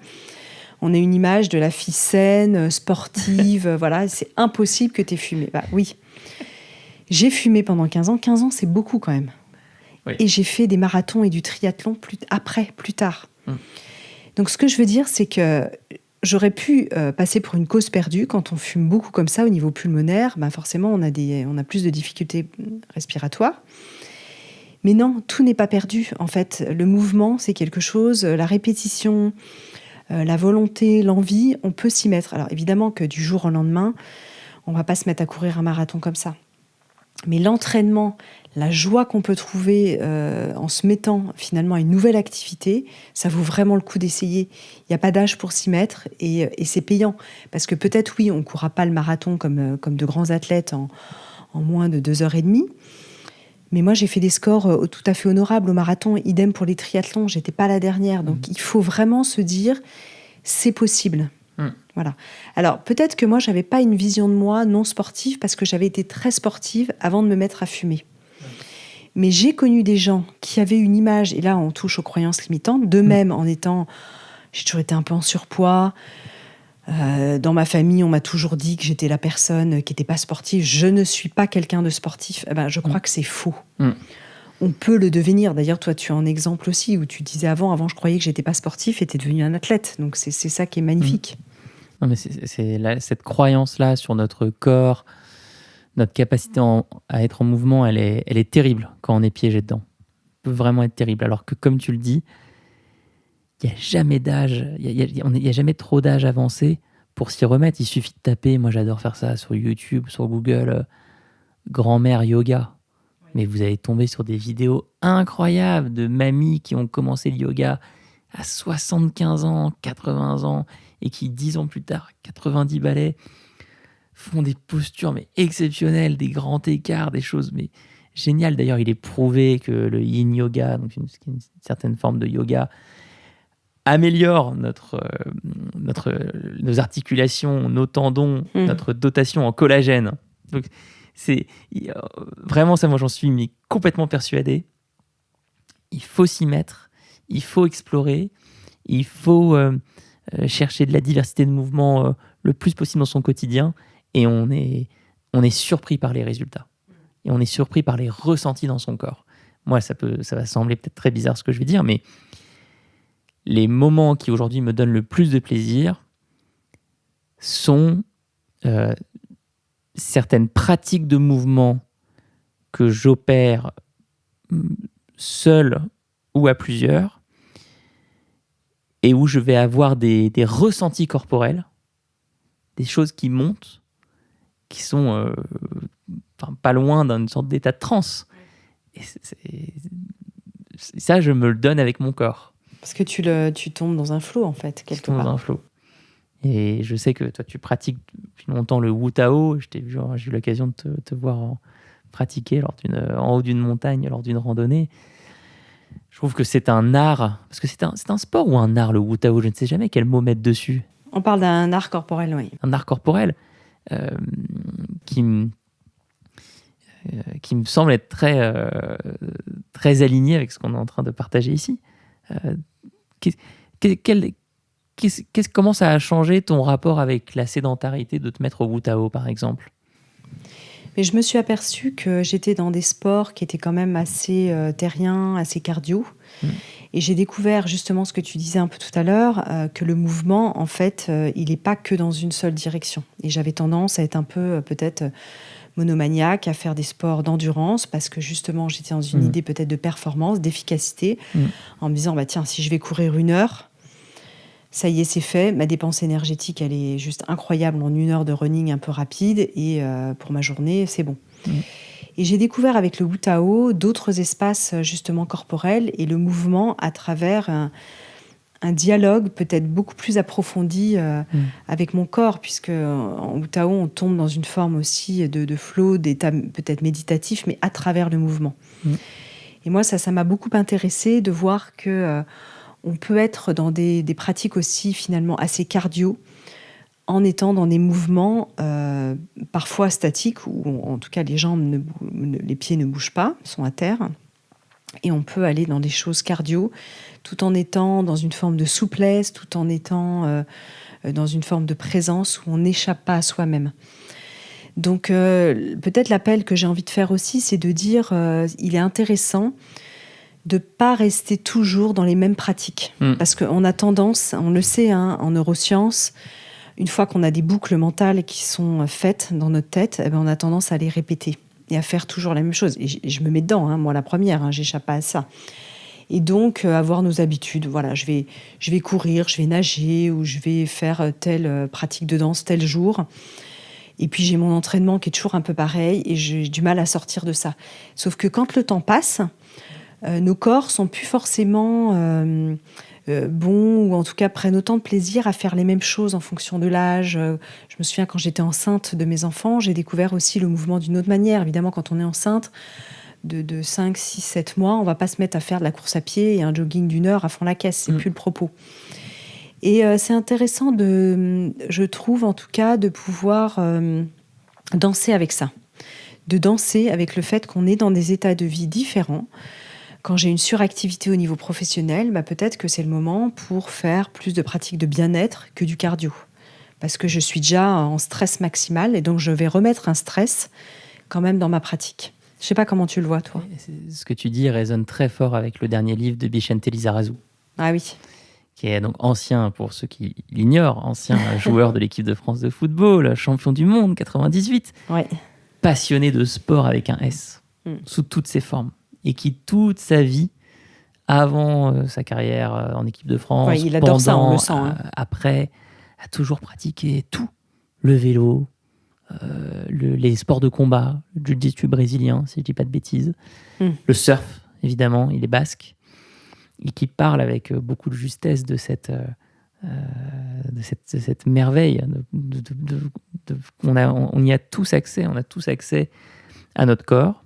[SPEAKER 1] On a une image de la fille saine, sportive, voilà, c'est impossible que tu aies fumé. » Bah oui, j'ai fumé pendant 15 ans. 15 ans, c'est beaucoup quand même. Oui. Et j'ai fait des marathons et du triathlon plus tard. Donc ce que je veux dire, c'est que j'aurais pu passer pour une cause perdue. Quand on fume beaucoup comme ça au niveau pulmonaire, bah forcément, on a plus de difficultés respiratoires. Mais non, tout n'est pas perdu. En fait, le mouvement, c'est quelque chose, la répétition... la volonté, l'envie, on peut s'y mettre. Alors évidemment que du jour au lendemain, on ne va pas se mettre à courir un marathon comme ça. Mais l'entraînement, la joie qu'on peut trouver en se mettant finalement à une nouvelle activité, ça vaut vraiment le coup d'essayer. Il n'y a pas d'âge pour s'y mettre et c'est payant. Parce que peut-être, oui, on ne courra pas le marathon comme de grands athlètes en moins de 2h30. Mais moi, j'ai fait des scores tout à fait honorables au marathon. Idem pour les triathlons. J'étais pas la dernière. Donc, il faut vraiment se dire, c'est possible. Voilà. Alors, peut-être que moi, j'avais pas une vision de moi non sportive parce que j'avais été très sportive avant de me mettre à fumer. Mais j'ai connu des gens qui avaient une image, et là, on touche aux croyances limitantes, d'eux-mêmes en étant... J'ai toujours été un peu en surpoids. Dans ma famille, on m'a toujours dit que j'étais la personne qui n'était pas sportive. Je ne suis pas quelqu'un de sportif. Je crois que c'est faux. On peut le devenir. D'ailleurs, toi, tu as un exemple aussi où tu disais avant, je croyais que j'étais pas sportif et tu es devenu un athlète. Donc, c'est ça qui est magnifique.
[SPEAKER 3] Non, mais cette croyance-là sur notre corps, notre capacité à être en mouvement, elle est terrible quand on est piégé dedans. Elle peut vraiment être terrible. Alors que, comme tu le dis, il n'y a jamais d'âge, il y a jamais trop d'âge avancé pour s'y remettre. Il suffit de taper, moi j'adore faire ça sur YouTube, sur Google, grand-mère yoga. Mais vous allez tomber sur des vidéos incroyables de mamies qui ont commencé le yoga à 75 ans, 80 ans, et qui 10 ans plus tard, 90 balais, font des postures mais exceptionnelles, des grands écarts, des choses mais géniales. D'ailleurs, il est prouvé que le yin yoga, donc une certaine forme de yoga, améliore nos articulations, nos tendons, notre dotation en collagène. Donc, c'est vraiment ça, moi j'en suis mais complètement persuadé. Il faut s'y mettre, il faut explorer, il faut chercher de la diversité de mouvements le plus possible dans son quotidien, et on est surpris par les résultats. Et on est surpris par les ressentis dans son corps. Moi, ça va sembler peut-être très bizarre ce que je vais dire, mais les moments qui aujourd'hui me donnent le plus de plaisir sont certaines pratiques de mouvement que j'opère seul ou à plusieurs, et où je vais avoir des ressentis corporels, des choses qui montent, qui sont pas loin d'une sorte d'état de transe. Et ça, je me le donne avec mon corps.
[SPEAKER 1] Parce que tu tombes dans un flow, en fait, quelque part.
[SPEAKER 3] Dans un flow. Et je sais que toi, tu pratiques depuis longtemps le Wu Tao. J'ai eu l'occasion de te voir pratiquer en haut d'une montagne, lors d'une randonnée. Je trouve que c'est un art, parce que c'est un sport ou un art, le Wu Tao, je ne sais jamais quel mot mettre dessus.
[SPEAKER 1] On parle d'un art corporel, oui.
[SPEAKER 3] Un art corporel qui me semble être très aligné avec ce qu'on est en train de partager ici. Comment ça a changé ton rapport avec la sédentarité de te mettre au Wu Tao, par exemple ?
[SPEAKER 1] Mais je me suis aperçue que j'étais dans des sports qui étaient quand même assez terriens, assez cardio. Et j'ai découvert justement ce que tu disais un peu tout à l'heure, que le mouvement, en fait, il n'est pas que dans une seule direction. Et j'avais tendance à être un peu, peut-être, monomaniaque, à faire des sports d'endurance, parce que justement, j'étais dans une idée peut-être de performance, d'efficacité, en me disant, tiens, si je vais courir 1 heure, ça y est, c'est fait. Ma dépense énergétique, elle est juste incroyable en 1 heure de running un peu rapide. Et pour ma journée, c'est bon. Et j'ai découvert avec le Wu Tao d'autres espaces justement corporels et le mouvement à travers un dialogue peut-être beaucoup plus approfondi avec mon corps, puisque en Wu Tao, on tombe dans une forme aussi de flow, d'état peut-être méditatif, mais à travers le mouvement. Et moi, ça m'a beaucoup intéressée de voir que on peut être dans des pratiques aussi finalement assez cardio, en étant dans des mouvements parfois statiques, où en tout cas les jambes, les pieds ne bougent pas, sont à terre. Et on peut aller dans des choses cardio, tout en étant dans une forme de souplesse, tout en étant dans une forme de présence où on n'échappe pas à soi-même. Donc peut-être l'appel que j'ai envie de faire aussi, c'est de dire il est intéressant de ne pas rester toujours dans les mêmes pratiques. Parce qu'on a tendance, on le sait en neurosciences, une fois qu'on a des boucles mentales qui sont faites dans notre tête, on a tendance à les répéter et à faire toujours la même chose. Et je me mets dedans, moi la première, j'échappe pas à ça. Et donc, avoir nos habitudes. Voilà, je vais courir, je vais nager, ou je vais faire telle pratique de danse tel jour. Et puis, j'ai mon entraînement qui est toujours un peu pareil, et j'ai du mal à sortir de ça. Sauf que quand le temps passe, nos corps sont plus forcément bons, ou en tout cas prennent autant de plaisir à faire les mêmes choses en fonction de l'âge. Je me souviens quand j'étais enceinte de mes enfants, j'ai découvert aussi le mouvement d'une autre manière. Évidemment, quand on est enceinte, de 5, 6, 7 mois, on ne va pas se mettre à faire de la course à pied et un jogging d'1 heure à fond la caisse. C'est plus le propos. Et c'est intéressant, je trouve en tout cas, de pouvoir danser avec ça. De danser avec le fait qu'on est dans des états de vie différents. Quand j'ai une suractivité au niveau professionnel, peut-être que c'est le moment pour faire plus de pratiques de bien-être que du cardio. Parce que je suis déjà en stress maximal et donc je vais remettre un stress quand même dans ma pratique. Je ne sais pas comment tu le vois, toi.
[SPEAKER 3] Ce que tu dis résonne très fort avec le dernier livre de Bicente Lizarazu.
[SPEAKER 1] Ah oui.
[SPEAKER 3] Qui est donc ancien, pour ceux qui l'ignorent, ancien joueur de l'équipe de France de football, champion du monde 98,
[SPEAKER 1] ouais.
[SPEAKER 3] Passionné de sport avec un S, sous toutes ses formes, et qui toute sa vie, avant sa carrière en équipe de France,
[SPEAKER 1] il adore ça, on le sent,
[SPEAKER 3] après, a toujours pratiqué tout. Le vélo, les sports de combat, le jiu-jitsu brésilien, si je ne dis pas de bêtises, le surf, évidemment, il est basque, et qui parle avec beaucoup de justesse de cette merveille. On y a tous accès, on a tous accès à notre corps,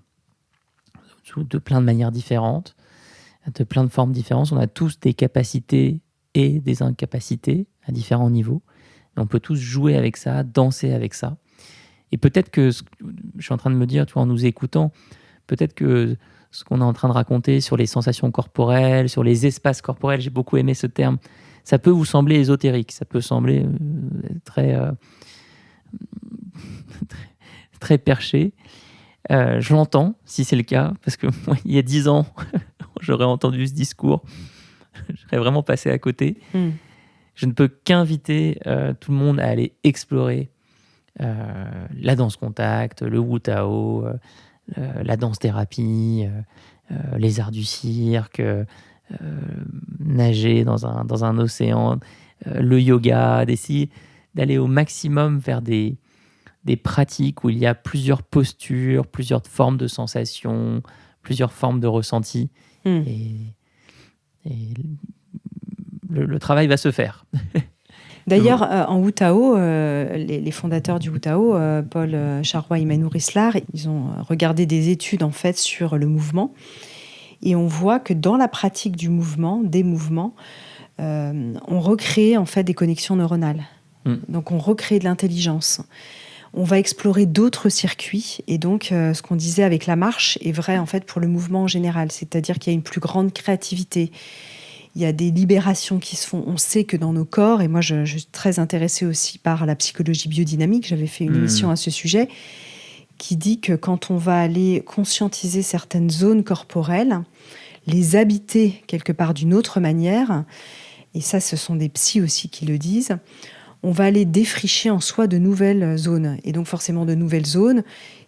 [SPEAKER 3] de plein de manières différentes, de plein de formes différentes. On a tous des capacités et des incapacités à différents niveaux. Et on peut tous jouer avec ça, danser avec ça. Et peut-être que, je suis en train de me dire, en nous écoutant, peut-être que ce qu'on est en train de raconter sur les sensations corporelles, sur les espaces corporels, j'ai beaucoup aimé ce terme, ça peut vous sembler ésotérique, ça peut sembler très perché. Je l'entends, si c'est le cas, parce que moi, il y a 10 ans, j'aurais entendu ce discours, j'aurais vraiment passé à côté. Je ne peux qu'inviter tout le monde à aller explorer la danse contact, le Wu Tao, la danse-thérapie, les arts du cirque, nager dans un océan, le yoga, d'essayer d'aller au maximum vers des pratiques où il y a plusieurs postures, plusieurs formes de sensations, plusieurs formes de ressentis. Et le travail va se faire.
[SPEAKER 1] D'ailleurs, en Wu Tao, les fondateurs du Wu Tao, Paul Charrois et Manu Rislar, ils ont regardé des études en fait sur le mouvement. Et on voit que dans la pratique du mouvement, des mouvements, on recrée en fait des connexions neuronales. Donc on recrée de l'intelligence. On va explorer d'autres circuits. Et donc, ce qu'on disait avec la marche est vrai en fait pour le mouvement en général. C'est-à-dire qu'il y a une plus grande créativité. Il y a des libérations qui se font. On sait que dans nos corps, et moi je suis très intéressée aussi par la psychologie biodynamique, j'avais fait une émission à ce sujet, qui dit que quand on va aller conscientiser certaines zones corporelles, les habiter quelque part d'une autre manière, et ça ce sont des psys aussi qui le disent, on va aller défricher en soi de nouvelles zones, et donc forcément de nouvelles zones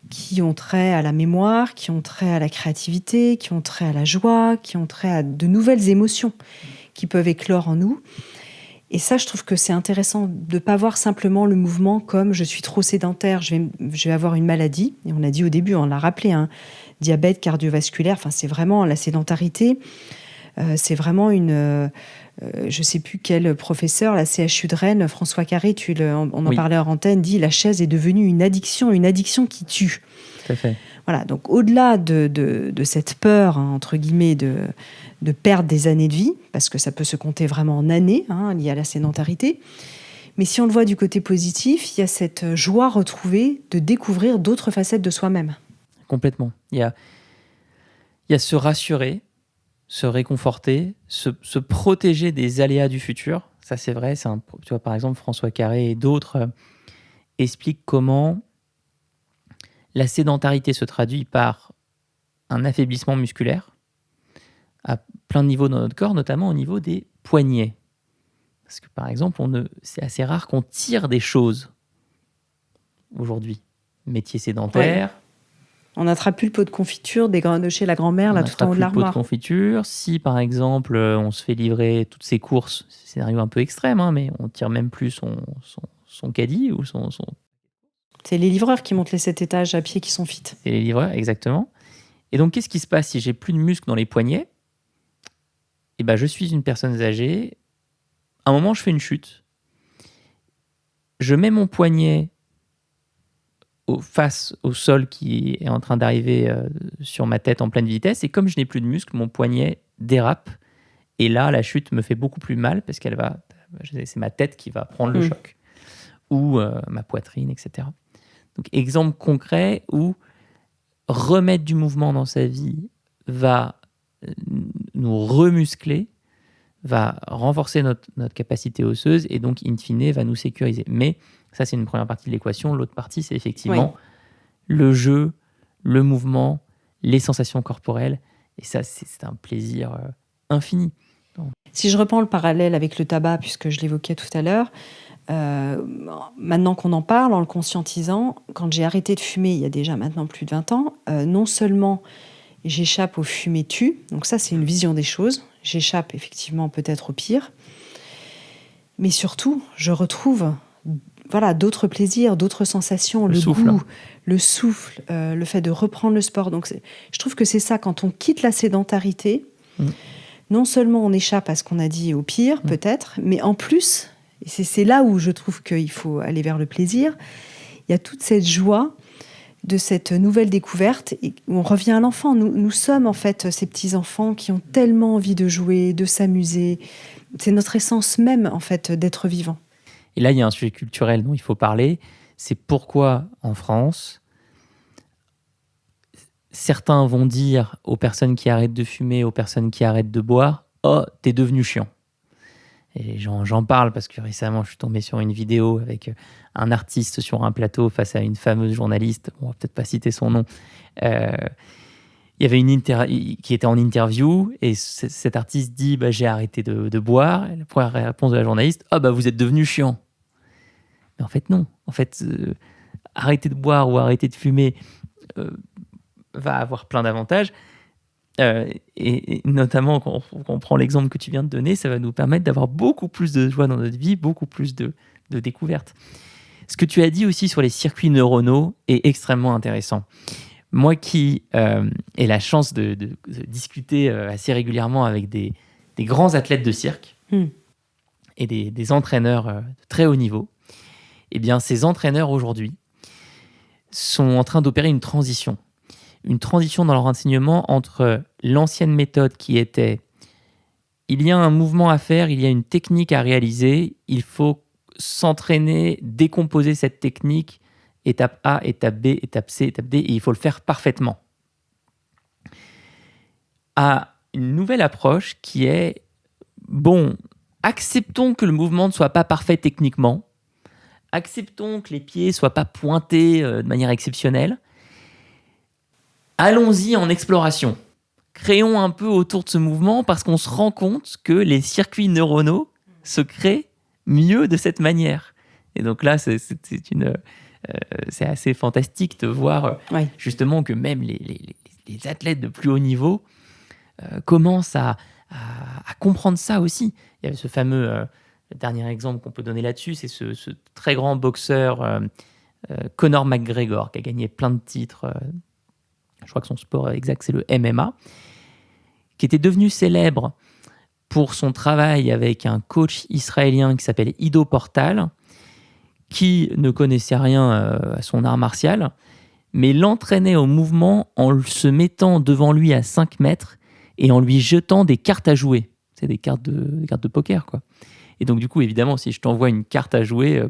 [SPEAKER 1] qui ont trait à la mémoire, qui ont trait à la créativité, qui ont trait à la joie, qui ont trait à de nouvelles émotions qui peuvent éclore en nous. Et ça, je trouve que c'est intéressant de ne pas voir simplement le mouvement comme je suis trop sédentaire, je vais avoir une maladie. Et on a dit au début, on l'a rappelé, diabète cardiovasculaire, enfin, c'est vraiment la sédentarité. C'est vraiment une... je ne sais plus quel professeur, la CHU de Rennes, François Carré, on en parlait hors antenne, dit la chaise est devenue une addiction qui tue.
[SPEAKER 3] Tout à fait.
[SPEAKER 1] Voilà, donc au-delà de cette peur, entre guillemets, de perdre des années de vie, parce que ça peut se compter vraiment en années, liées à la sédentarité, mais si on le voit du côté positif, il y a cette joie retrouvée de découvrir d'autres facettes de soi-même.
[SPEAKER 3] Complètement. Il y a se rassurer, se réconforter, se protéger des aléas du futur. Ça, c'est vrai. Tu vois, par exemple, François Carré et d'autres expliquent comment la sédentarité se traduit par un affaiblissement musculaire à plein de niveaux dans notre corps, notamment au niveau des poignets. Parce que, par exemple, c'est assez rare qu'on tire des choses aujourd'hui. Métier sédentaire...
[SPEAKER 1] Ouais. On n'attrape plus le pot de confiture de chez la grand-mère, là, tout en haut de l'armoire.
[SPEAKER 3] On n'attrape plus le pot de confiture. Si, par exemple, on se fait livrer toutes ses courses, c'est un scénario un peu extrême, mais on ne tire même plus son caddie ou son...
[SPEAKER 1] C'est les livreurs qui montent les 7 étages à pied qui sont fit.
[SPEAKER 3] C'est les livreurs, exactement. Et donc, qu'est-ce qui se passe si j'ai plus de muscles dans les poignets ? Eh ben, je suis une personne âgée. À un moment, je fais une chute. Je mets mon poignet face au sol qui est en train d'arriver sur ma tête en pleine vitesse. Et comme je n'ai plus de muscle, mon poignet dérape. Et là, la chute me fait beaucoup plus mal parce c'est ma tête qui va prendre le choc. Ou ma poitrine, etc. Donc, exemple concret où remettre du mouvement dans sa vie va nous remuscler, va renforcer notre capacité osseuse et donc, in fine, va nous sécuriser. Mais ça, c'est une première partie de l'équation. L'autre partie, c'est effectivement le jeu, le mouvement, les sensations corporelles. Et ça, c'est un plaisir infini. Donc...
[SPEAKER 1] Si je reprends le parallèle avec le tabac, puisque je l'évoquais tout à l'heure, maintenant qu'on en parle, en le conscientisant, quand j'ai arrêté de fumer, il y a déjà maintenant plus de 20 ans, non seulement j'échappe aux fumées tues, donc ça c'est une vision des choses, j'échappe effectivement peut-être au pire, mais surtout je retrouve d'autres plaisirs, d'autres sensations, le goût, le souffle, le fait de reprendre le sport. Donc je trouve que c'est ça, quand on quitte la sédentarité, non seulement on échappe à ce qu'on a dit au pire peut-être, mais en plus, et c'est là où je trouve qu'il faut aller vers le plaisir, il y a toute cette joie de cette nouvelle découverte où on revient à l'enfant. Nous sommes en fait ces petits-enfants qui ont tellement envie de jouer, de s'amuser. C'est notre essence même en fait d'être vivant.
[SPEAKER 3] Et là, il y a un sujet culturel dont il faut parler. C'est pourquoi en France, certains vont dire aux personnes qui arrêtent de fumer, aux personnes qui arrêtent de boire, « Oh, t'es devenu chiant ». Et j'en parle parce que récemment, je suis tombé sur une vidéo avec un artiste sur un plateau face à une fameuse journaliste, on va peut-être pas citer son nom, il y avait qui était en interview et cet artiste dit j'ai arrêté de boire. Et la première réponse de la journaliste, vous êtes devenu chiant. Mais en fait non, en fait arrêter de boire ou arrêter de fumer va avoir plein d'avantages. Et notamment, quand on prend l'exemple que tu viens de donner, ça va nous permettre d'avoir beaucoup plus de joie dans notre vie, beaucoup plus de découvertes. Ce que tu as dit aussi sur les circuits neuronaux est extrêmement intéressant. Moi qui ai la chance de discuter assez régulièrement avec des grands athlètes de cirque et des entraîneurs de très haut niveau, eh bien, ces entraîneurs aujourd'hui sont en train d'opérer une transition dans leur enseignement entre l'ancienne méthode qui était il y a un mouvement à faire, il y a une technique à réaliser, il faut s'entraîner, décomposer cette technique, étape A, étape B, étape C, étape D, et il faut le faire parfaitement. À une nouvelle approche qui est, acceptons que le mouvement ne soit pas parfait techniquement, acceptons que les pieds ne soient pas pointés de manière exceptionnelle, allons-y en exploration. Créons un peu autour de ce mouvement parce qu'on se rend compte que les circuits neuronaux se créent mieux de cette manière. Et donc là, c'est assez fantastique de voir justement que même les athlètes de plus haut niveau commencent à comprendre ça aussi. Il y a ce fameux, le dernier exemple qu'on peut donner là-dessus, c'est ce très grand boxeur Conor McGregor qui a gagné plein de titres. Je crois que son sport exact, c'est le MMA, qui était devenu célèbre pour son travail avec un coach israélien qui s'appelle Ido Portal, qui ne connaissait rien à son art martial, mais l'entraînait au mouvement en se mettant devant lui à 5 mètres et en lui jetant des cartes à jouer. C'est des cartes de poker, quoi. Et donc, du coup, évidemment, si je t'envoie une carte à jouer,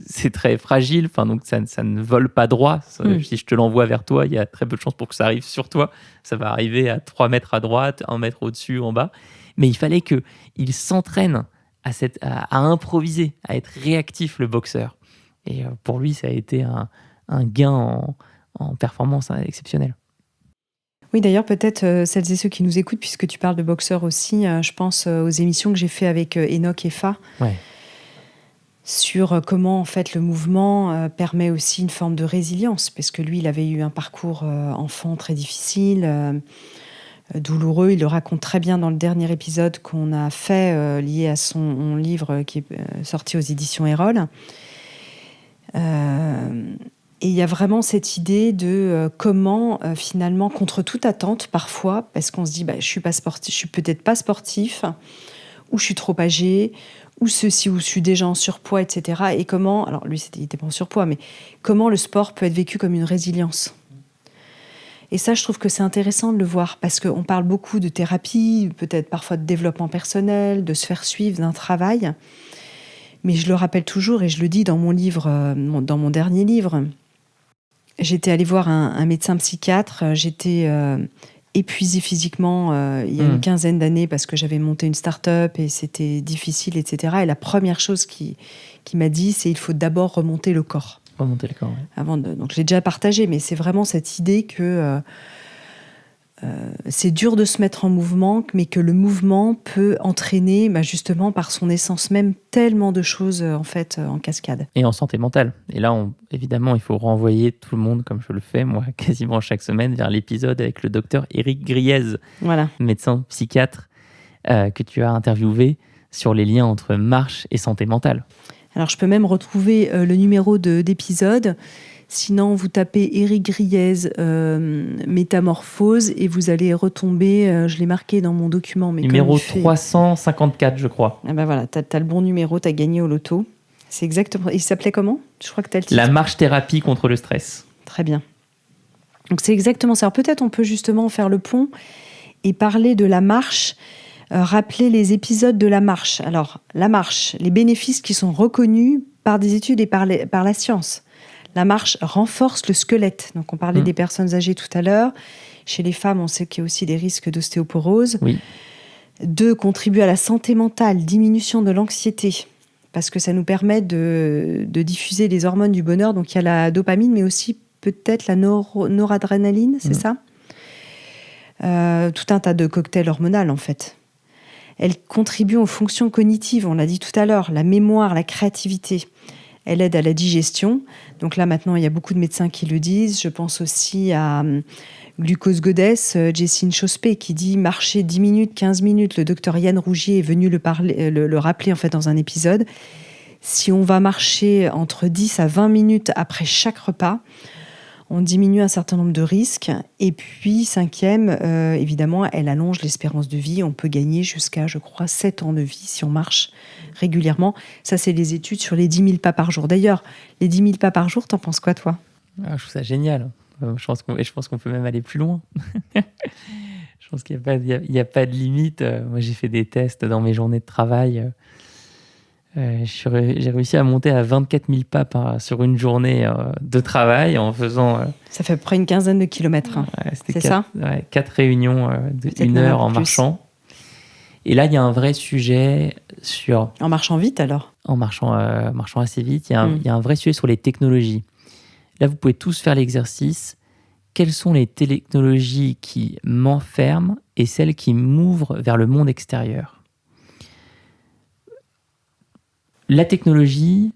[SPEAKER 3] c'est très fragile. Enfin, donc, ça ne vole pas droit. Si je te l'envoie vers toi, il y a très peu de chances pour que ça arrive sur toi. Ça va arriver à 3 mètres à droite, 1 mètre au-dessus, en bas. Mais il fallait qu'il s'entraîne à improviser, à être réactif, le boxeur. Et pour lui, ça a été un gain en performance exceptionnel.
[SPEAKER 1] Oui, d'ailleurs, peut-être celles et ceux qui nous écoutent, puisque tu parles de boxeurs aussi, je pense aux émissions que j'ai fait avec Enoch Effa sur comment en fait le mouvement permet aussi une forme de résilience, parce que lui, il avait eu un parcours enfant très difficile, douloureux. Il le raconte très bien dans le dernier épisode qu'on a fait lié à son livre qui est sorti aux éditions Erol. Et il y a vraiment cette idée de comment, finalement, contre toute attente, parfois, parce qu'on se dit, je suis peut-être pas sportif, ou je suis trop âgée, ou ceci, ou je suis déjà en surpoids, etc. Et comment, alors lui, il n'était pas en surpoids, mais comment le sport peut être vécu comme une résilience. Et ça, je trouve que c'est intéressant de le voir, parce qu'on parle beaucoup de thérapie, peut-être parfois de développement personnel, de se faire suivre d'un travail. Mais je le rappelle toujours, et je le dis dans mon livre, dans mon dernier livre, j'étais allée voir un médecin psychiatre, j'étais épuisée physiquement il y a une quinzaine d'années parce que j'avais monté une start-up et c'était difficile, etc. Et la première chose qu'il m'a dit, c'est il faut d'abord remonter le corps.
[SPEAKER 3] Remonter le corps, ouais.
[SPEAKER 1] Donc je l'ai déjà partagé, mais c'est vraiment cette idée que c'est dur de se mettre en mouvement, mais que le mouvement peut entraîner, justement par son essence même, tellement de choses en cascade.
[SPEAKER 3] Et en santé mentale. Et là, évidemment, il faut renvoyer tout le monde, comme je le fais, moi, quasiment chaque semaine, vers l'épisode avec le docteur Éric Griez, médecin psychiatre, que tu as interviewé sur les liens entre marche et santé mentale.
[SPEAKER 1] Alors, je peux même retrouver le numéro d'épisode. Sinon, vous tapez Éric Griez métamorphose et vous allez retomber, je l'ai marqué dans mon document. Mais
[SPEAKER 3] numéro 354, je crois.
[SPEAKER 1] Ah ben voilà, t'as le bon numéro, t'as gagné au loto. C'est exactement... Il s'appelait comment ? Je crois que t'as le titre.
[SPEAKER 3] La marche-thérapie contre le stress.
[SPEAKER 1] Très bien. Donc c'est exactement ça. Alors, peut-être on peut justement faire le pont et parler de la marche, rappeler les épisodes de la marche. Alors, la marche, les bénéfices qui sont reconnus par des études et par la science. La marche renforce le squelette. Donc, on parlait des personnes âgées tout à l'heure. Chez les femmes, on sait qu'il y a aussi des risques d'ostéoporose.
[SPEAKER 3] Oui.
[SPEAKER 1] 2, contribue à la santé mentale, diminution de l'anxiété, parce que ça nous permet de diffuser les hormones du bonheur. Donc, il y a la dopamine, mais aussi peut-être la noradrénaline, c'est ça ? Tout un tas de cocktails hormonaux, en fait. Elle contribue aux fonctions cognitives, on l'a dit tout à l'heure, la mémoire, la créativité. Elle aide à la digestion. Donc là, maintenant, il y a beaucoup de médecins qui le disent. Je pense aussi à Glucose Goddess, Jessine Chospé, qui dit marcher 10 minutes, 15 minutes. Le docteur Yann Rougier est venu le rappeler en fait, dans un épisode. Si on va marcher entre 10 à 20 minutes après chaque repas, on diminue un certain nombre de risques. Et puis, 5e, évidemment, elle allonge l'espérance de vie. On peut gagner jusqu'à, je crois, 7 ans de vie si on marche régulièrement. Ça, c'est les études sur les 10 000 pas par jour. D'ailleurs, les 10 000 pas par jour, t'en penses quoi, toi ?
[SPEAKER 3] Je trouve ça génial. Je pense qu'on peut même aller plus loin. Je pense qu'il n'y a pas de limite. Moi, j'ai fait des tests dans mes journées de travail. J'ai réussi à monter à 24 000 pas sur une journée de travail en faisant...
[SPEAKER 1] Ça fait à peu près une quinzaine de kilomètres. C'est ça ?
[SPEAKER 3] 4 réunions de 1 heure en marchant. Et là, il y a un vrai sujet sur...
[SPEAKER 1] En marchant vite, alors ?
[SPEAKER 3] En marchant assez vite. Il y a un vrai sujet sur les technologies. Là, vous pouvez tous faire l'exercice. Quelles sont les technologies qui m'enferment et celles qui m'ouvrent vers le monde extérieur ? La technologie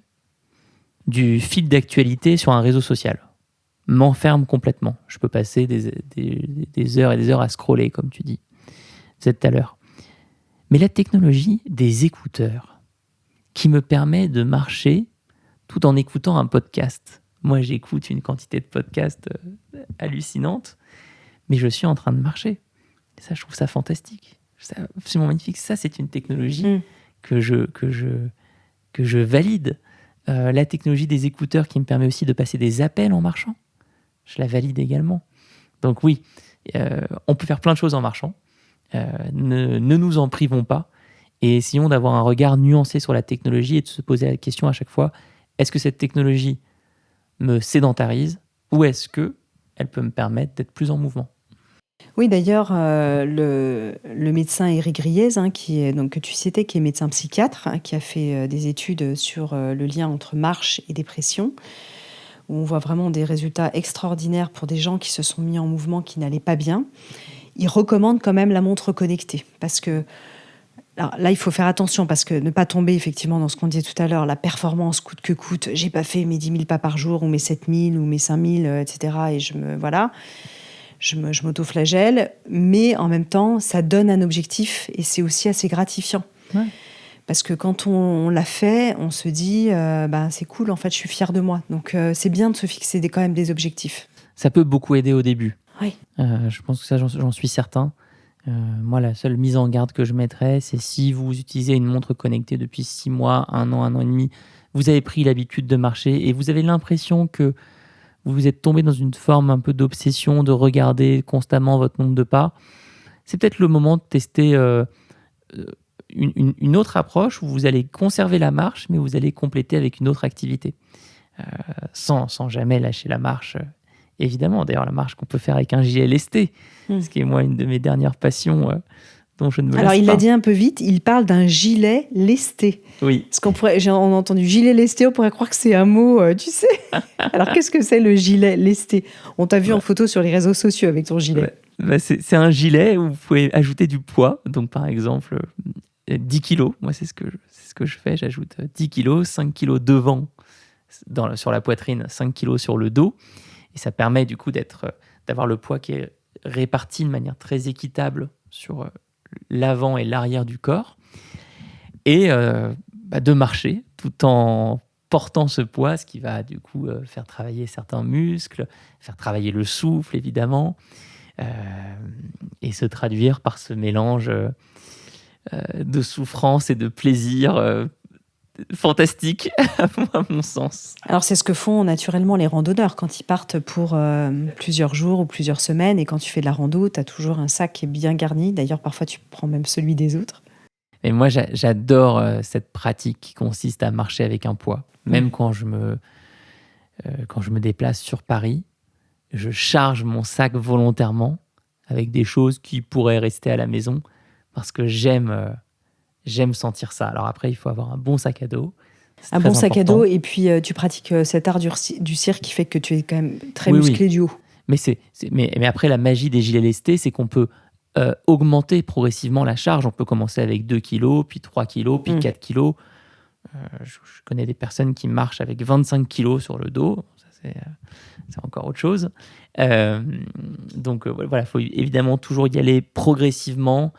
[SPEAKER 3] du fil d'actualité sur un réseau social m'enferme complètement. Je peux passer des heures et des heures à scroller, comme tu dis. Vous êtes tout à l'heure. Mais la technologie des écouteurs, qui me permet de marcher tout en écoutant un podcast. Moi, j'écoute une quantité de podcasts hallucinante, mais je suis en train de marcher. Et ça, je trouve ça fantastique. C'est absolument magnifique. Ça, c'est une technologie que je valide. La technologie des écouteurs qui me permet aussi de passer des appels en marchant, je la valide également. Donc oui, on peut faire plein de choses en marchant. Ne nous en privons pas et essayons d'avoir un regard nuancé sur la technologie et de se poser la question à chaque fois, est-ce que cette technologie me sédentarise ou est-ce qu'elle peut me permettre d'être plus en mouvement ?
[SPEAKER 1] Oui, d'ailleurs, le médecin Éric Griez, que tu citais, qui est médecin psychiatre, qui a fait des études sur le lien entre marche et dépression, où on voit vraiment des résultats extraordinaires pour des gens qui se sont mis en mouvement, qui n'allaient pas bien. Il recommande quand même la montre connectée, parce que alors là, il faut faire attention, parce que ne pas tomber effectivement dans ce qu'on disait tout à l'heure, la performance coûte que coûte, j'ai pas fait mes 10 000 pas par jour, ou mes 7 000, ou mes 5 000, etc. Et je m'auto-flagelle, mais en même temps, ça donne un objectif, et c'est aussi assez gratifiant. Ouais. Parce que quand on l'a fait, on se dit, c'est cool, en fait, je suis fière de moi. Donc, c'est bien de se fixer quand même des objectifs.
[SPEAKER 3] Ça peut beaucoup aider au début.
[SPEAKER 1] Oui.
[SPEAKER 3] Je pense que ça, j'en suis certain. Moi, la seule mise en garde que je mettrais, c'est si vous utilisez une montre connectée depuis 6 mois, 1 an et demi, vous avez pris l'habitude de marcher et vous avez l'impression que vous êtes tombé dans une forme un peu d'obsession de regarder constamment votre nombre de pas, c'est peut-être le moment de tester une autre approche où vous allez conserver la marche, mais vous allez compléter avec une autre activité, sans jamais lâcher la marche. Évidemment, d'ailleurs, la marche qu'on peut faire avec un gilet lesté, ce qui est moi une de mes dernières passions dont je ne me lasse pas.
[SPEAKER 1] Alors, il l'a dit un peu vite, il parle d'un gilet lesté.
[SPEAKER 3] Oui.
[SPEAKER 1] Parce on a entendu gilet lesté, on pourrait croire que c'est un mot, tu sais. Alors, qu'est-ce que c'est le gilet lesté ? On t'a vu en photo sur les réseaux sociaux avec ton gilet.
[SPEAKER 3] C'est un gilet où vous pouvez ajouter du poids. Donc, par exemple, 10 kilos. Moi, c'est ce que je fais. J'ajoute 10 kilos, 5 kilos devant sur la poitrine, 5 kilos sur le dos. Et ça permet du coup d'avoir le poids qui est réparti de manière très équitable sur l'avant et l'arrière du corps. Et de marcher tout en portant ce poids, ce qui va du coup faire travailler certains muscles, faire travailler le souffle évidemment, et se traduire par ce mélange de souffrance et de plaisir fantastique à mon sens.
[SPEAKER 1] Alors c'est ce que font naturellement les randonneurs quand ils partent pour plusieurs jours ou plusieurs semaines, et quand tu fais de la rando, tu as toujours un sac qui est bien garni. D'ailleurs parfois tu prends même celui des autres.
[SPEAKER 3] Et moi j'adore cette pratique qui consiste à marcher avec un poids. Même quand je me déplace sur Paris, je charge mon sac volontairement avec des choses qui pourraient rester à la maison parce que j'aime sentir ça. Alors après, il faut avoir un bon sac à dos.
[SPEAKER 1] Un bon sac à dos, et puis tu pratiques cet art du cirque qui fait que tu es quand même très musclé du haut.
[SPEAKER 3] Mais après, la magie des gilets lestés, c'est qu'on peut augmenter progressivement la charge. On peut commencer avec 2 kilos, puis 3 kilos, puis 4 kilos. Je connais des personnes qui marchent avec 25 kilos sur le dos. Ça, c'est encore autre chose. Donc voilà, il faut évidemment toujours y aller progressivement.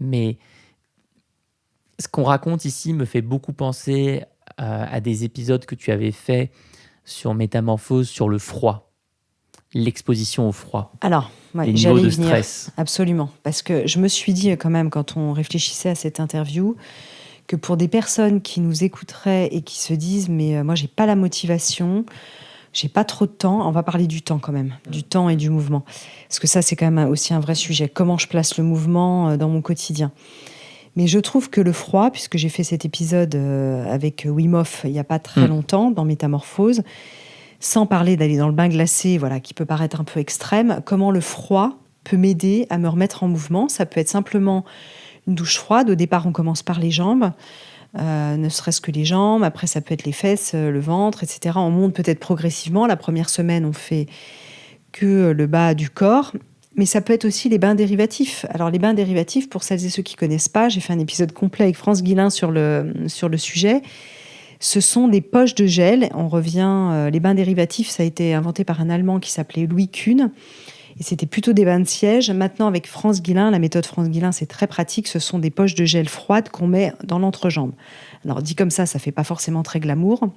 [SPEAKER 3] Mais ce qu'on raconte ici me fait beaucoup penser à des épisodes que tu avais fait sur Métamorphose, sur le froid, l'exposition au froid.
[SPEAKER 1] Alors,
[SPEAKER 3] les niveaux de stress.
[SPEAKER 1] Absolument. Parce que je me suis dit quand même, quand on réfléchissait à cette interview, que pour des personnes qui nous écouteraient et qui se disent « mais moi, j'ai pas la motivation », j'ai pas trop de temps. On va parler du temps quand même, du temps et du mouvement. Parce que ça, c'est quand même aussi un vrai sujet. Comment je place le mouvement dans mon quotidien. Mais je trouve que le froid, puisque j'ai fait cet épisode avec Wim Hof il n'y a pas très longtemps, dans Métamorphose, sans parler d'aller dans le bain glacé, voilà, qui peut paraître un peu extrême, comment le froid peut m'aider à me remettre en mouvement. Ça peut être simplement une douche froide. Au départ, on commence par les jambes. Ne serait-ce que les jambes, après ça peut être les fesses, le ventre, etc. On monte peut-être progressivement. La première semaine, on fait que le bas du corps, mais ça peut être aussi les bains dérivatifs. Alors les bains dérivatifs, pour celles et ceux qui ne connaissent pas, j'ai fait un épisode complet avec France Guillain sur le sujet. Ce sont des poches de gel. On revient, les bains dérivatifs, ça a été inventé par un Allemand qui s'appelait Louis Kuhn. Et c'était plutôt des bains de siège. Maintenant, avec France Guillain, la méthode France Guillain, c'est très pratique. Ce sont des poches de gel froides qu'on met dans l'entrejambe. Alors, dit comme ça fait pas forcément très glamour,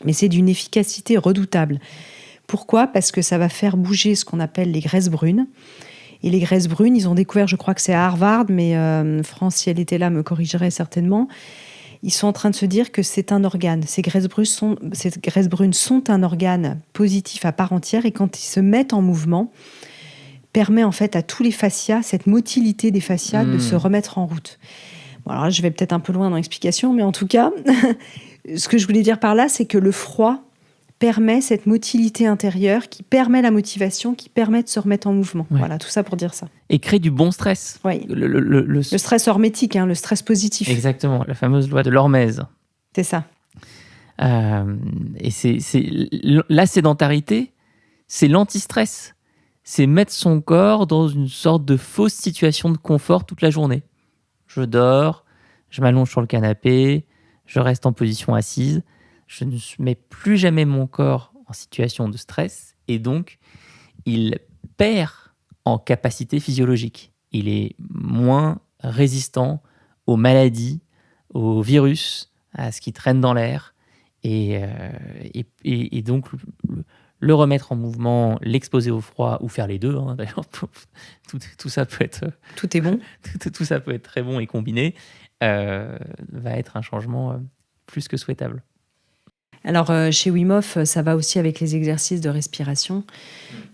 [SPEAKER 1] mais c'est d'une efficacité redoutable. Pourquoi ? Parce que ça va faire bouger ce qu'on appelle les graisses brunes. Et les graisses brunes, ils ont découvert, je crois que c'est à Harvard, mais France, si elle était là, me corrigerait certainement. Ils sont en train de se dire que c'est un organe. Ces graisses brunes sont un organe positif à part entière, et quand ils se mettent en mouvement, permet en fait à tous les fascias, cette motilité des fascias, de se remettre en route. Bon, alors là, je vais peut-être un peu loin dans l'explication, mais en tout cas, ce que je voulais dire par là, c'est que le froid permet cette motilité intérieure, qui permet la motivation, qui permet de se remettre en mouvement. Ouais. Voilà, tout ça pour dire ça.
[SPEAKER 3] Et crée du bon stress.
[SPEAKER 1] Oui. Le stress hormétique, le stress positif.
[SPEAKER 3] Exactement, la fameuse loi de l'hormèse.
[SPEAKER 1] C'est ça.
[SPEAKER 3] Et la sédentarité, c'est l'anti-stress. C'est mettre son corps dans une sorte de fausse situation de confort toute la journée. Je dors, je m'allonge sur le canapé, je reste en position assise. Je ne mets plus jamais mon corps en situation de stress, et donc il perd en capacité physiologique. Il est moins résistant aux maladies, aux virus, à ce qui traîne dans l'air, et donc le remettre en mouvement, l'exposer au froid ou faire les deux. Hein, d'ailleurs, tout ça peut être...
[SPEAKER 1] Tout est bon.
[SPEAKER 3] tout ça peut être très bon et combiné. Va être un changement plus que souhaitable.
[SPEAKER 1] Alors, chez Wim Hof, ça va aussi avec les exercices de respiration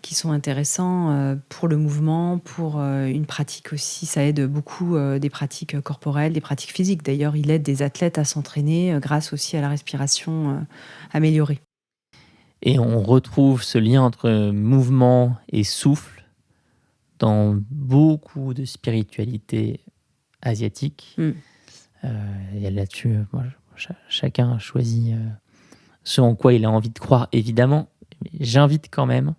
[SPEAKER 1] qui sont intéressants pour le mouvement, pour une pratique aussi. Ça aide beaucoup des pratiques corporelles, des pratiques physiques. D'ailleurs, il aide des athlètes à s'entraîner grâce aussi à la respiration améliorée.
[SPEAKER 3] Et on retrouve ce lien entre mouvement et souffle dans beaucoup de spiritualités asiatiques. Et là-dessus, chacun choisit ce en quoi il a envie de croire, évidemment. Mais j'invite quand même.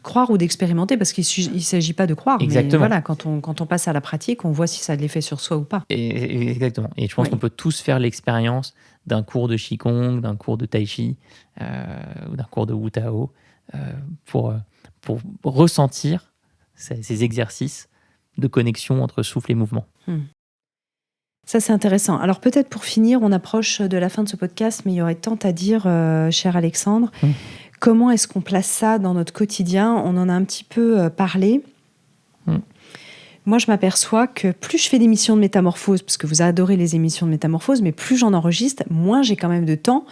[SPEAKER 1] Croire ou d'expérimenter, parce qu'il ne s'agit pas de croire.
[SPEAKER 3] Exactement.
[SPEAKER 1] Mais voilà, quand on passe à la pratique, on voit si ça a de l'effet sur soi ou pas.
[SPEAKER 3] Exactement. Et je pense qu'on peut tous faire l'expérience d'un cours de Qigong, d'un cours de Tai Chi ou d'un cours de Wu Tao pour ressentir ces exercices de connexion entre souffle et mouvement.
[SPEAKER 1] Ça, c'est intéressant. Alors peut-être pour finir, on approche de la fin de ce podcast, mais il y aurait tant à dire, cher Alexandre. Comment est-ce qu'on place ça dans notre quotidien ? On en a un petit peu parlé. Moi, je m'aperçois que plus je fais d'émissions de métamorphose, parce que vous adorez les émissions de métamorphose, mais plus j'en enregistre, moins j'ai quand même de temps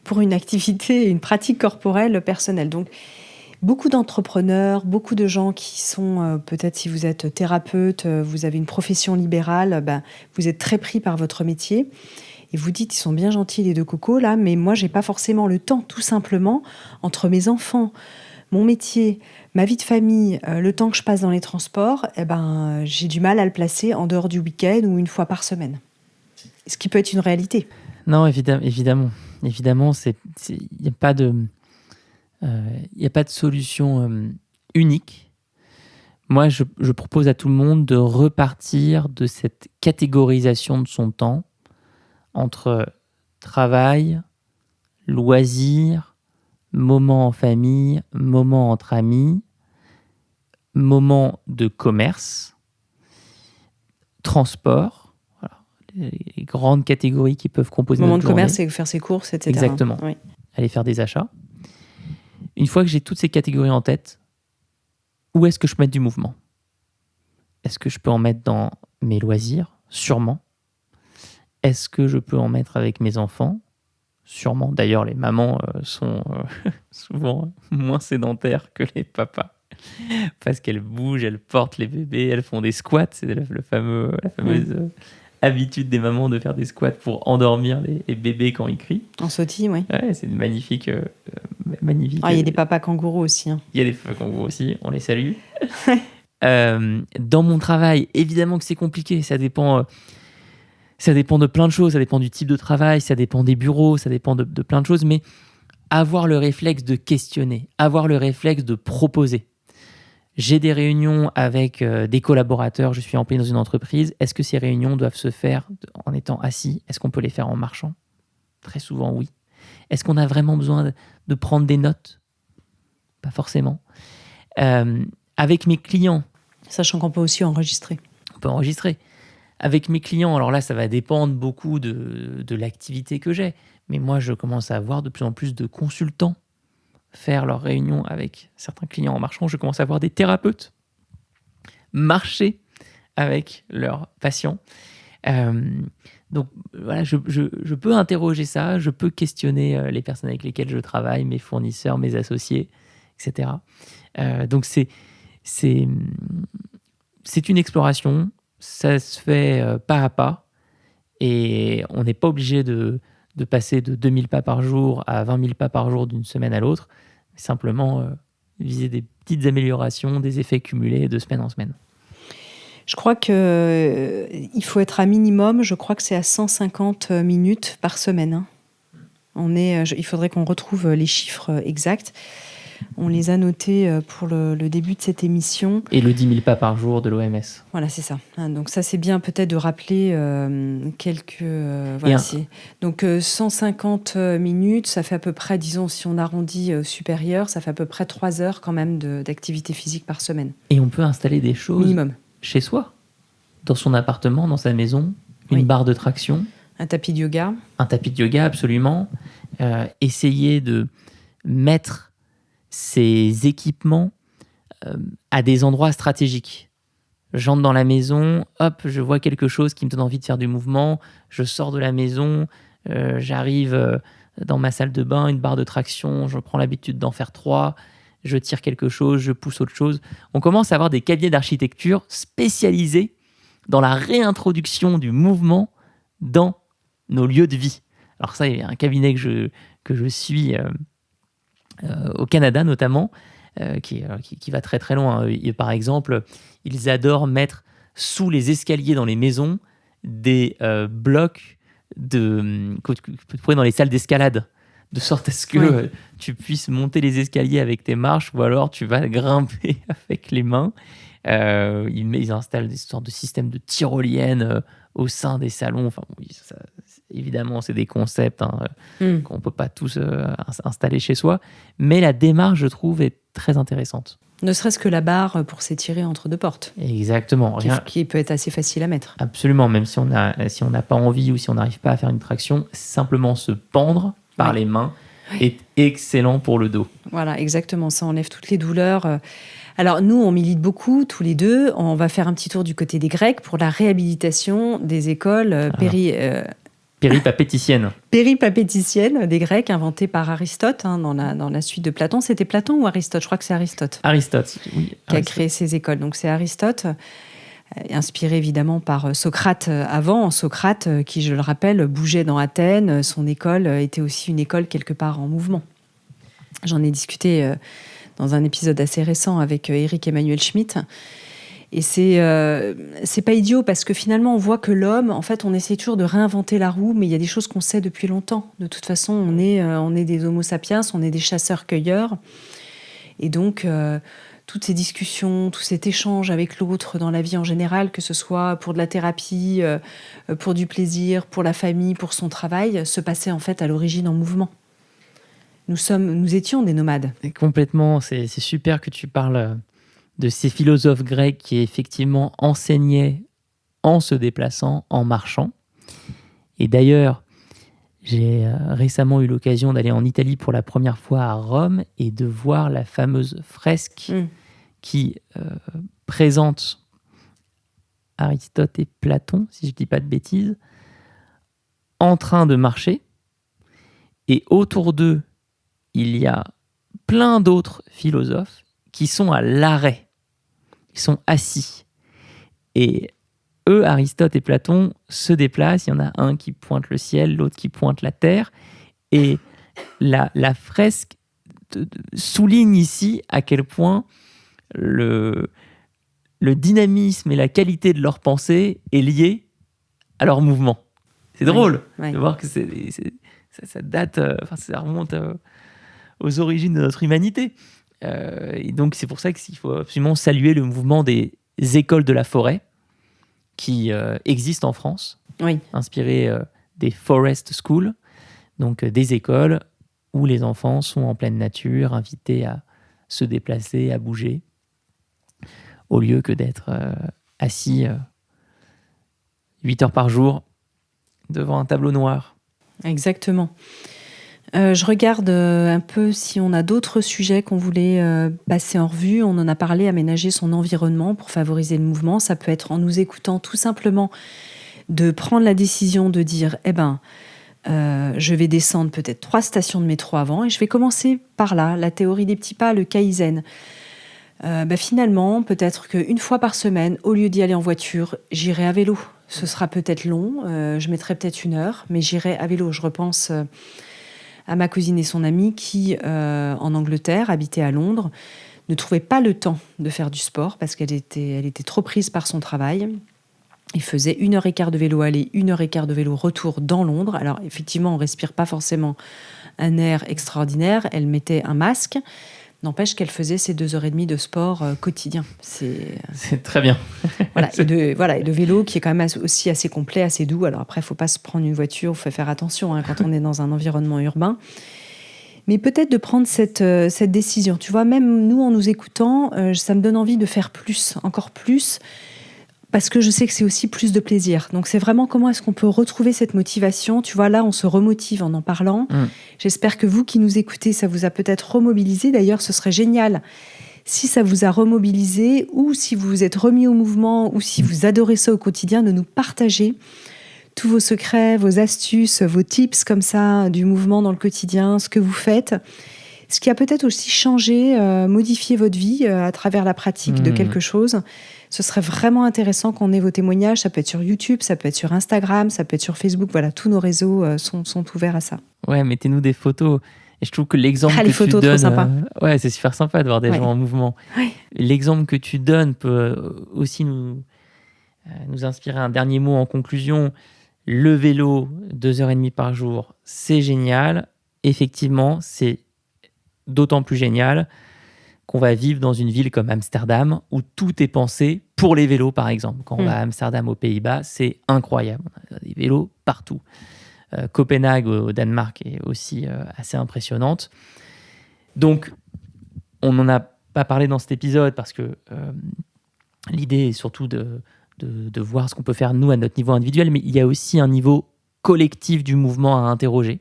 [SPEAKER 1] pour une activité, une pratique corporelle personnelle. Donc, beaucoup d'entrepreneurs, beaucoup de gens qui sont, peut-être si vous êtes thérapeute, vous avez une profession libérale, vous êtes très pris par votre métier. Et vous dites, ils sont bien gentils les deux cocos là, mais moi, j'ai pas forcément le temps, tout simplement, entre mes enfants, mon métier, ma vie de famille, le temps que je passe dans les transports, j'ai du mal à le placer en dehors du week-end ou une fois par semaine. Ce qui peut être une réalité.
[SPEAKER 3] Non, évidemment. Évidemment, il n'y a pas de solution unique. Moi, je propose à tout le monde de repartir de cette catégorisation de son temps entre travail, loisirs, moments en famille, moments entre amis, moments de commerce, transport, voilà, les grandes catégories qui peuvent composer
[SPEAKER 1] moment
[SPEAKER 3] notre
[SPEAKER 1] de
[SPEAKER 3] journée.
[SPEAKER 1] commerce, c'est faire ses courses, etc.
[SPEAKER 3] Exactement.
[SPEAKER 1] Oui.
[SPEAKER 3] Aller faire des achats. Une fois que j'ai toutes ces catégories en tête, où est-ce que je peux mettre du mouvement ? Est-ce que je peux en mettre dans mes loisirs ? Sûrement. Est-ce que je peux en mettre avec mes enfants ? Sûrement. D'ailleurs, les mamans sont souvent moins sédentaires que les papas. Parce qu'elles bougent, elles portent les bébés, elles font des squats. C'est la fameuse habitude des mamans de faire des squats pour endormir les bébés quand ils crient.
[SPEAKER 1] En sautille, oui.
[SPEAKER 3] Ouais, c'est magnifique.
[SPEAKER 1] Il y a des papas kangourous aussi.
[SPEAKER 3] Il y a des papas kangourous aussi, on les salue. Dans mon travail, évidemment que c'est compliqué. Ça dépend de plein de choses. Ça dépend du type de travail, ça dépend des bureaux, ça dépend de plein de choses. Mais avoir le réflexe de questionner, avoir le réflexe de proposer. J'ai des réunions avec des collaborateurs, je suis employé dans une entreprise. Est-ce que ces réunions doivent se faire en étant assis ? Est-ce qu'on peut les faire en marchant ? Très souvent, oui. Est-ce qu'on a vraiment besoin de prendre des notes ? Pas forcément. Avec mes clients...
[SPEAKER 1] Sachant qu'on peut aussi enregistrer.
[SPEAKER 3] On peut enregistrer. Avec mes clients, alors là, ça va dépendre beaucoup de l'activité que j'ai. Mais moi, je commence à avoir de plus en plus de consultants faire leurs réunions avec certains clients en marchant. Je commence à voir des thérapeutes marcher avec leurs patients. Donc voilà, je peux interroger ça, je peux questionner les personnes avec lesquelles je travaille, mes fournisseurs, mes associés, etc. Donc c'est une exploration, ça se fait pas à pas, et on n'est pas obligé de passer de 2000 pas par jour à 20 000 pas par jour d'une semaine à l'autre, simplement viser des petites améliorations, des effets cumulés de semaine en semaine.
[SPEAKER 1] Je crois qu'il faut être à minimum, je crois que c'est à 150 minutes par semaine. Il faudrait qu'on retrouve les chiffres exacts. On les a notés pour le début de cette émission.
[SPEAKER 3] Et le 10 000 pas par jour de l'OMS.
[SPEAKER 1] Voilà, c'est ça. Donc ça, c'est bien peut-être de rappeler quelques... Donc 150 minutes, ça fait à peu près, disons, si on arrondit supérieur, ça fait à peu près 3 heures quand même d'activité physique par semaine.
[SPEAKER 3] Et on peut installer des choses
[SPEAKER 1] minimum
[SPEAKER 3] chez soi, dans son appartement, dans sa maison, une barre de traction.
[SPEAKER 1] Un tapis de yoga.
[SPEAKER 3] Un tapis de yoga, absolument. Essayer de mettre ces équipements à des endroits stratégiques. J'entre dans la maison, hop, je vois quelque chose qui me donne envie de faire du mouvement, je sors de la maison, j'arrive dans ma salle de bain, une barre de traction, je prends l'habitude d'en faire 3, je tire quelque chose, je pousse autre chose. On commence à avoir des cabinets d'architecture spécialisés dans la réintroduction du mouvement dans nos lieux de vie. Alors ça, il y a un cabinet que je suis au Canada notamment, qui va très très loin. Et par exemple, ils adorent mettre sous les escaliers dans les maisons des blocs que tu peux trouver dans les salles d'escalade, de sorte à ce que tu puisses monter les escaliers avec tes marches, ou alors tu vas grimper avec les mains. Ils installent des sortes de systèmes de tyroliennes au sein des salons. Enfin, oui, évidemment, c'est des concepts qu'on ne peut pas tous installer chez soi. Mais la démarche, je trouve, est très intéressante.
[SPEAKER 1] Ne serait-ce que la barre pour s'étirer entre deux portes.
[SPEAKER 3] Exactement.
[SPEAKER 1] Qui peut être assez facile à mettre.
[SPEAKER 3] Absolument. Même si on n'a pas envie ou si on n'arrive pas à faire une traction, simplement se pendre par les mains est excellent pour le dos.
[SPEAKER 1] Voilà, exactement. Ça enlève toutes les douleurs. Alors, nous, on milite beaucoup, tous les deux. On va faire un petit tour du côté des Grecs pour la réhabilitation des écoles
[SPEAKER 3] péripapéticiennes.
[SPEAKER 1] Péripapéticiennes des Grecs, inventées par Aristote dans la suite de Platon. C'était Platon ou Aristote ? Je crois que c'est Aristote.
[SPEAKER 3] Aristote, oui.
[SPEAKER 1] Qui a créé ces écoles. Donc, c'est Aristote, inspiré évidemment par Socrate avant. Socrate, qui, je le rappelle, bougeait dans Athènes. Son école était aussi une école quelque part en mouvement. J'en ai discuté dans un épisode assez récent avec Éric Emmanuel Schmitt. Et c'est pas idiot parce que finalement, on voit que l'homme, en fait, on essaie toujours de réinventer la roue, mais il y a des choses qu'on sait depuis longtemps. De toute façon, on est des homo sapiens, on est des chasseurs-cueilleurs. Et donc, toutes ces discussions, tout cet échange avec l'autre dans la vie en général, que ce soit pour de la thérapie, pour du plaisir, pour la famille, pour son travail, se passaient en fait à l'origine en mouvement. Nous étions des nomades.
[SPEAKER 3] Et complètement, c'est super que tu parles de ces philosophes grecs qui effectivement enseignaient en se déplaçant, en marchant. Et d'ailleurs, j'ai récemment eu l'occasion d'aller en Italie pour la première fois à Rome et de voir la fameuse fresque qui présente Aristote et Platon, si je ne dis pas de bêtises, en train de marcher. Et autour d'eux, il y a plein d'autres philosophes qui sont à l'arrêt. Ils sont assis. Et eux, Aristote et Platon, se déplacent. Il y en a un qui pointe le ciel, l'autre qui pointe la terre. Et la fresque souligne ici à quel point le dynamisme et la qualité de leur pensée est lié à leur mouvement. C'est drôle de voir que ça date, ça remonte aux origines de notre humanité. Et donc, c'est pour ça qu'il faut absolument saluer le mouvement des écoles de la forêt qui existent en France, inspirées des Forest Schools, donc des écoles où les enfants sont en pleine nature, invités à se déplacer, à bouger, au lieu que d'être assis 8 heures par jour devant un tableau noir.
[SPEAKER 1] Exactement. Je regarde un peu si on a d'autres sujets qu'on voulait passer en revue. On en a parlé, aménager son environnement pour favoriser le mouvement. Ça peut être en nous écoutant tout simplement de prendre la décision de dire je vais descendre peut-être 3 stations de métro avant et je vais commencer par là, la théorie des petits pas, le Kaizen. Finalement, peut-être qu'une fois par semaine, au lieu d'y aller en voiture, j'irai à vélo. Ce sera peut-être long, je mettrai peut-être 1 heure, mais j'irai à vélo. Je repense à ma cousine et son amie qui, en Angleterre, habitaient à Londres, ne trouvaient pas le temps de faire du sport parce qu'elle était trop prise par son travail. Ils faisaient 1h15 de vélo aller, 1h15 de vélo retour dans Londres. Alors effectivement, on ne respire pas forcément un air extraordinaire. Elle mettait un masque. N'empêche qu'elle faisait ses 2h30 de sport quotidien.
[SPEAKER 3] C'est très bien.
[SPEAKER 1] Et de vélo qui est quand même aussi assez complet, assez doux. Alors après, il ne faut pas se prendre une voiture, il faut faire attention quand on est dans un environnement urbain. Mais peut-être de prendre cette décision. Tu vois, même nous, en nous écoutant, ça me donne envie de faire plus, encore plus. parce que je sais que c'est aussi plus de plaisir. Donc, c'est vraiment comment est-ce qu'on peut retrouver cette motivation. Tu vois, là, on se remotive en parlant. J'espère que vous qui nous écoutez, ça vous a peut-être remobilisé. D'ailleurs, ce serait génial si ça vous a remobilisé ou si vous vous êtes remis au mouvement ou si vous adorez ça au quotidien, de nous partager tous vos secrets, vos astuces, vos tips comme ça du mouvement dans le quotidien, ce que vous faites. Ce qui a peut-être aussi changé, modifié votre vie à travers la pratique de quelque chose. Ce serait vraiment intéressant qu'on ait vos témoignages. Ça peut être sur YouTube, ça peut être sur Instagram, ça peut être sur Facebook. Voilà, tous nos réseaux sont ouverts à ça.
[SPEAKER 3] Ouais, mettez-nous des photos. Et je trouve que l'exemple
[SPEAKER 1] les
[SPEAKER 3] que
[SPEAKER 1] photos,
[SPEAKER 3] tu donnes...
[SPEAKER 1] trop sympa.
[SPEAKER 3] Ouais, c'est super sympa de voir des gens en mouvement.
[SPEAKER 1] Ouais.
[SPEAKER 3] L'exemple que tu donnes peut aussi nous inspirer un dernier mot en conclusion. Le vélo, 2h30 par jour, c'est génial. Effectivement, c'est d'autant plus génial qu'on va vivre dans une ville comme Amsterdam où tout est pensé pour les vélos, par exemple. Quand on va à Amsterdam, aux Pays-Bas, c'est incroyable. On a des vélos partout. Copenhague, au Danemark, est aussi assez impressionnante. Donc, on n'en a pas parlé dans cet épisode parce que l'idée est surtout de voir ce qu'on peut faire, nous, à notre niveau individuel, mais il y a aussi un niveau collectif du mouvement à interroger.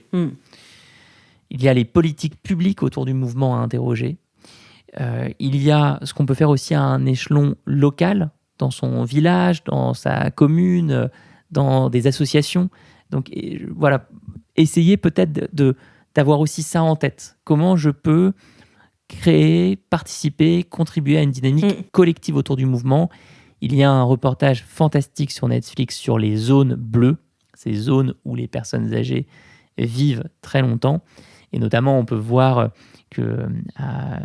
[SPEAKER 3] Il y a les politiques publiques autour du mouvement à interroger. Il y a ce qu'on peut faire aussi à un échelon local, dans son village, dans sa commune, dans des associations. Donc voilà, essayez peut-être d'avoir aussi ça en tête. Comment je peux créer, participer, contribuer à une dynamique collective autour du mouvement. Il y a un reportage fantastique sur Netflix sur les zones bleues, ces zones où les personnes âgées vivent très longtemps. Et notamment, on peut voir qu'à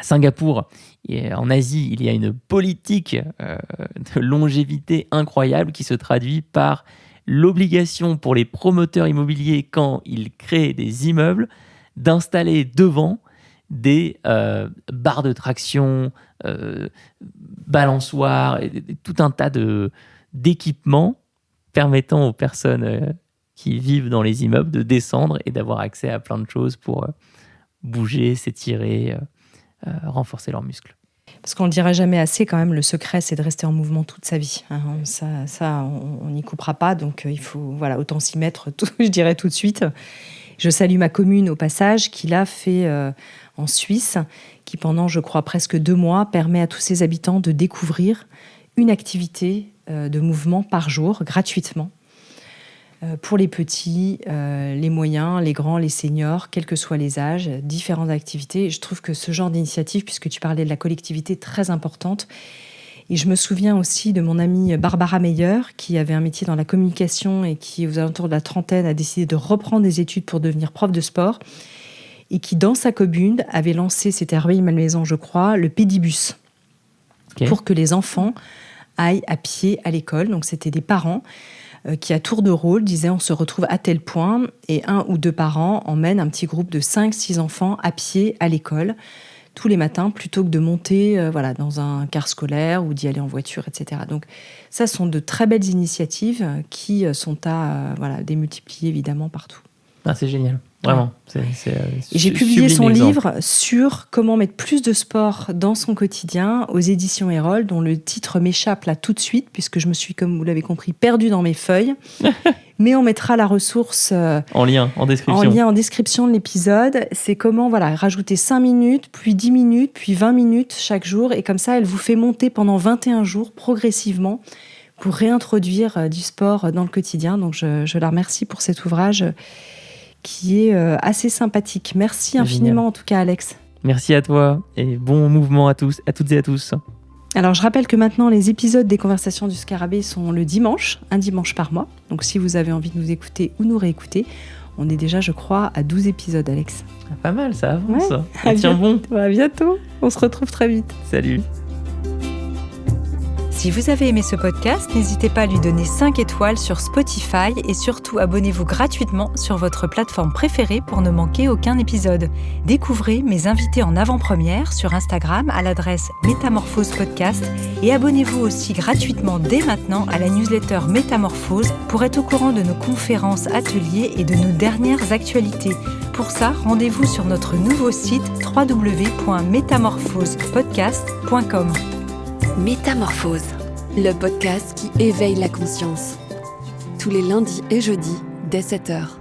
[SPEAKER 3] Singapour et en Asie, il y a une politique de longévité incroyable qui se traduit par l'obligation pour les promoteurs immobiliers, quand ils créent des immeubles, d'installer devant des barres de traction, balançoires, et tout un tas d'équipements permettant aux personnes qui vivent dans les immeubles de descendre et d'avoir accès à plein de choses pour bouger, s'étirer, renforcer leurs muscles.
[SPEAKER 1] Parce qu'on ne le dira jamais assez, quand même, le secret, c'est de rester en mouvement toute sa vie. Ça on n'y coupera pas, donc il faut autant s'y mettre, je dirais tout de suite. Je salue ma commune, au passage, qui l'a fait en Suisse, qui pendant, je crois, presque 2 mois, permet à tous ses habitants de découvrir une activité de mouvement par jour, gratuitement. Pour les petits, les moyens, les grands, les seniors, quels que soient les âges, différentes activités. Je trouve que ce genre d'initiative, puisque tu parlais de la collectivité, est très importante. Et je me souviens aussi de mon amie Barbara Meyer, qui avait un métier dans la communication et qui, aux alentours de la trentaine, a décidé de reprendre des études pour devenir prof de sport. Et qui, dans sa commune, avait lancé, c'était à Rueil-Malmaison, je crois, le pédibus. Pour que les enfants aillent à pied à l'école. Donc, c'était des parents qui, à tour de rôle, disaient on se retrouve à tel point et 1 ou 2 parents emmènent un petit groupe de 5-6 enfants à pied à l'école tous les matins plutôt que de monter dans un car scolaire ou d'y aller en voiture, etc. Donc ça sont de très belles initiatives qui sont à démultiplier évidemment partout.
[SPEAKER 3] Ah, c'est génial, vraiment.
[SPEAKER 1] Et j'ai publié son livre sur comment mettre plus de sport dans son quotidien aux éditions Erol, dont le titre m'échappe là tout de suite, puisque je me suis, comme vous l'avez compris, perdue dans mes feuilles. Mais on mettra la ressource
[SPEAKER 3] en lien, en
[SPEAKER 1] description de l'épisode. C'est comment rajouter 5 minutes, puis 10 minutes, puis 20 minutes chaque jour. Et comme ça, elle vous fait monter pendant 21 jours progressivement pour réintroduire du sport dans le quotidien. Donc je la remercie pour cet ouvrage qui est assez sympathique. Merci infiniment en tout cas, Alex.
[SPEAKER 3] Merci à toi et bon mouvement à tous, à toutes et à tous.
[SPEAKER 1] Alors je rappelle que maintenant les épisodes des Conversations du Scarabée sont le dimanche, un dimanche par mois. Donc si vous avez envie de nous écouter ou nous réécouter, on est déjà, je crois, à 12 épisodes, Alex.
[SPEAKER 3] Pas mal, ça avance.
[SPEAKER 1] Ouais.
[SPEAKER 3] Tiens bon.
[SPEAKER 1] À bientôt, on se retrouve très vite.
[SPEAKER 3] Salut.
[SPEAKER 1] Si vous avez aimé ce podcast, n'hésitez pas à lui donner 5 étoiles sur Spotify et surtout abonnez-vous gratuitement sur votre plateforme préférée pour ne manquer aucun épisode. Découvrez mes invités en avant-première sur Instagram à l'adresse Métamorphose Podcast et abonnez-vous aussi gratuitement dès maintenant à la newsletter Métamorphose pour être au courant de nos conférences, ateliers et de nos dernières actualités. Pour ça, rendez-vous sur notre nouveau site www.métamorphospodcast.com.
[SPEAKER 2] Métamorphose. le podcast qui éveille la conscience. Tous les lundis et jeudis dès 7h.